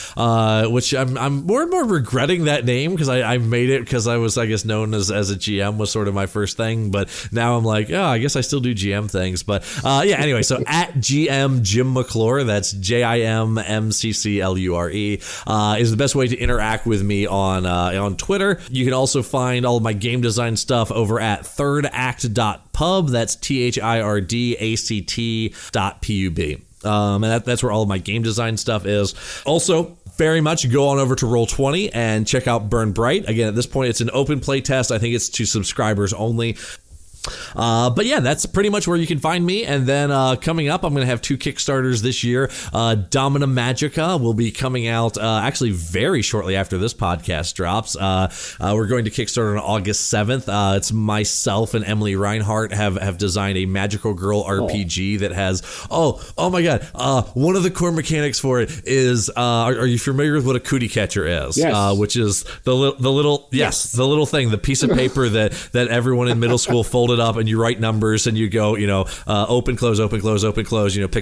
which I'm more and more regretting that name because I made it because I was, I guess, known as a GM was sort of my first thing, but now I'm like, I guess I still do GM things. But anyway, so at GM Jim McClure, that's JIMMCCLURE, is the best way to interact with me on Twitter. You can also find all of my game design stuff over at thirdact.pub. That's THIRDACT.pub. And that's where all of my game design stuff is. Also, very much go on over to Roll20 and check out Burn Bright. Again, at this point, it's an open play test. I think it's to subscribers only. But yeah, that's pretty much where you can find me. And then coming up, I'm going to have 2 Kickstarters this year. Domina Magica will be coming out actually very shortly after this podcast drops. We're going to Kickstarter on August 7th. It's myself and Emily Reinhardt have designed a magical girl RPG that has, oh my God. One of the core mechanics for it is, are you familiar with what a cootie catcher is? Yes. Which is the little thing, the piece of paper that everyone in middle school folded up, and you write numbers and you go, open, close, pick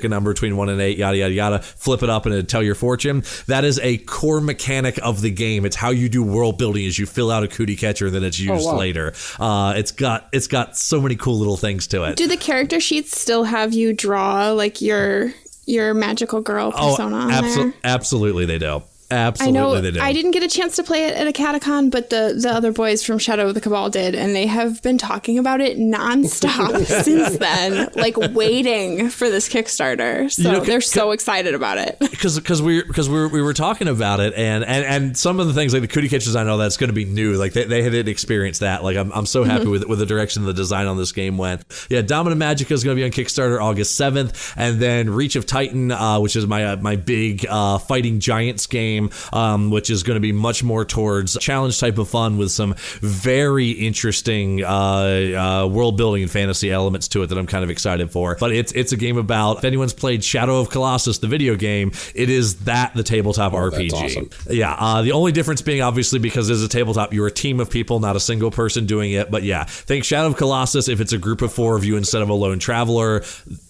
a number between 1 and 8, yada, yada, yada, flip it up and it'll tell your fortune. That is a core mechanic of the game. It's how you do world building is you fill out a cootie catcher, then it's used later. It's got so many cool little things to it. Do the character sheets still have you draw like your magical girl persona on there? Absolutely they do. Absolutely, they do. I didn't get a chance to play it at a Catacon, but the other boys from Shadow of the Cabal did, and they have been talking about it nonstop since then, like waiting for this Kickstarter. So they're so excited about it. Because we were talking about it, and some of the things like the cootie catchers, I know that's going to be new. Like they hadn't experienced that. Like I'm so happy with the direction the design on this game went. Yeah, Domina Magica is going to be on Kickstarter August 7th, and then Reach of Titan, which is my big fighting giants game. Which is going to be much more towards challenge type of fun with some very interesting world building and fantasy elements to it that I'm kind of excited for. But it's a game about, if anyone's played Shadow of Colossus, the video game, it is the tabletop RPG. That's awesome. Yeah, the only difference being obviously because as a tabletop, you're a team of people, not a single person doing it. But yeah, think Shadow of Colossus if it's a group of 4 of you instead of a lone traveler,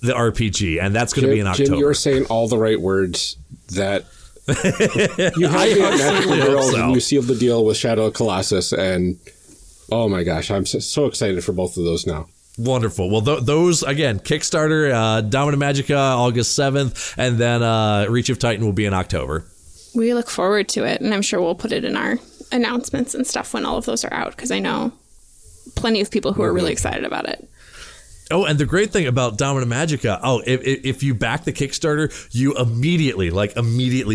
the RPG, and that's going to be in October. Jim, you're saying all the right words that you have the magical girls and you sealed the deal with Shadow of Colossus, and oh my gosh, I'm so excited for both of those now. Wonderful. Well, those, again, Kickstarter, Domina Magica, August 7th, and then Reach of Titan will be in October. We look forward to it, and I'm sure we'll put it in our announcements and stuff when all of those are out, because I know plenty of people who are really excited about it. Oh, and the great thing about Domina Magica, if you back the Kickstarter, you immediately,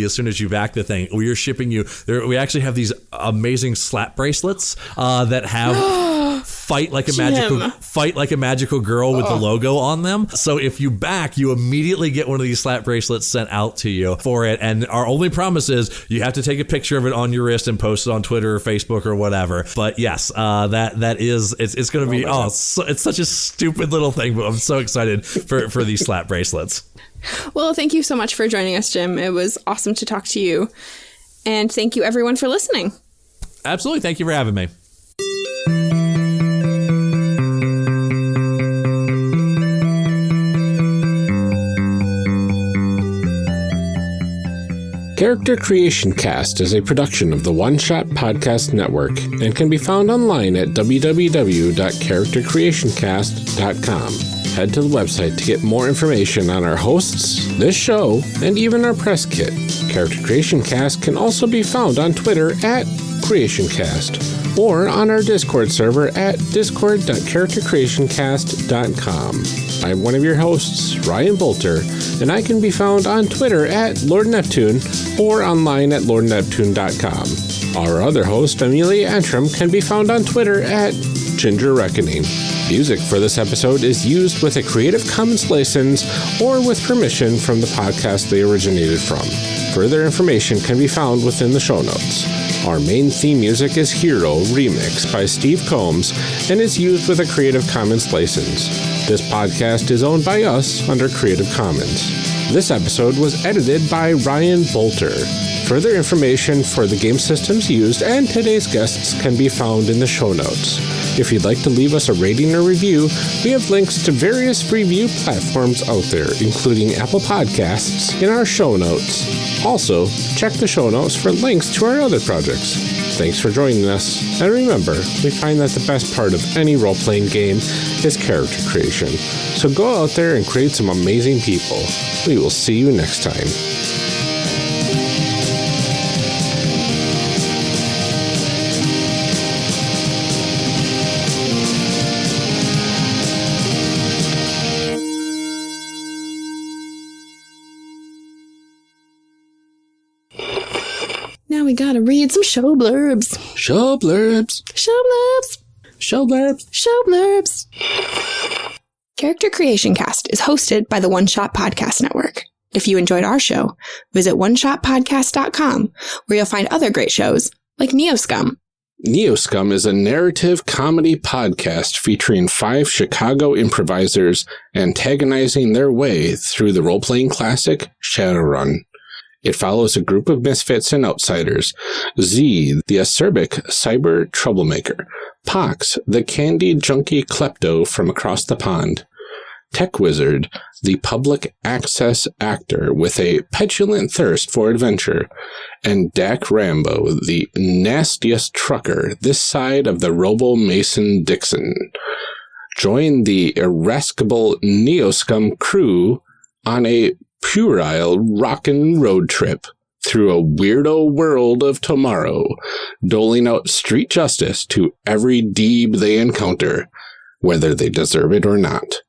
as soon as you back the thing, we are shipping you, we actually have these amazing slap bracelets that have fight like a magical girl with the logo on them. So if you back, you immediately get one of these slap bracelets sent out to you for it. And our only promise is you have to take a picture of it on your wrist and post it on Twitter or Facebook or whatever. But yes, that is, it's going to be, it's such a stupid little thing, but I'm so excited for these slap bracelets. Well, thank you so much for joining us, Jim. It was awesome to talk to you. And thank you everyone for listening. Absolutely. Thank you for having me. Character Creation Cast is a production of the One Shot Podcast Network and can be found online at www.charactercreationcast.com. Head to the website to get more information on our hosts, this show, and even our press kit. Character Creation Cast can also be found on Twitter at CreationCast or on our Discord server at discord.charactercreationcast.com. I'm one of your hosts, Ryan Bolter, and I can be found on Twitter at Lord Neptune or online at lordneptune.com. Our other host, Amelia Antrim, can be found on Twitter at Ginger Reckoning. Music for this episode is used with a Creative Commons license or with permission from the podcast they originated from. Further information can be found within the show notes. Our main theme music is Hero Remix by Steve Combs and is used with a Creative Commons license. This podcast is owned by us under Creative Commons. This episode was edited by Ryan Bolter. Further information for the game systems used and today's guests can be found in the show notes. If you'd like to leave us a rating or review, we have links to various review platforms out there, including Apple Podcasts, in our show notes. Also, check the show notes for links to our other projects. Thanks for joining us, and remember, we find that the best part of any role-playing game is character creation. So go out there and create some amazing people. We will see you next time. Now we gotta read some show blurbs. Show blurbs. Show blurbs. Show blurbs. Show blurbs. Character Creation Cast is hosted by the One Shot Podcast Network. If you enjoyed our show, visit oneshotpodcast.com, where you'll find other great shows like Neoscum. Neoscum is a narrative comedy podcast featuring 5 Chicago improvisers antagonizing their way through the role-playing classic Shadowrun. It follows a group of misfits and outsiders. Z, the acerbic cyber troublemaker. Pox, the candy junkie klepto from across the pond. Tech Wizard, the public access actor with a petulant thirst for adventure. And Dak Rambo, the nastiest trucker this side of the Robo-Mason-Dixon. Join the irascible Neoscum crew on a puerile rockin' road trip through a weirdo world of tomorrow, doling out street justice to every deeb they encounter, whether they deserve it or not.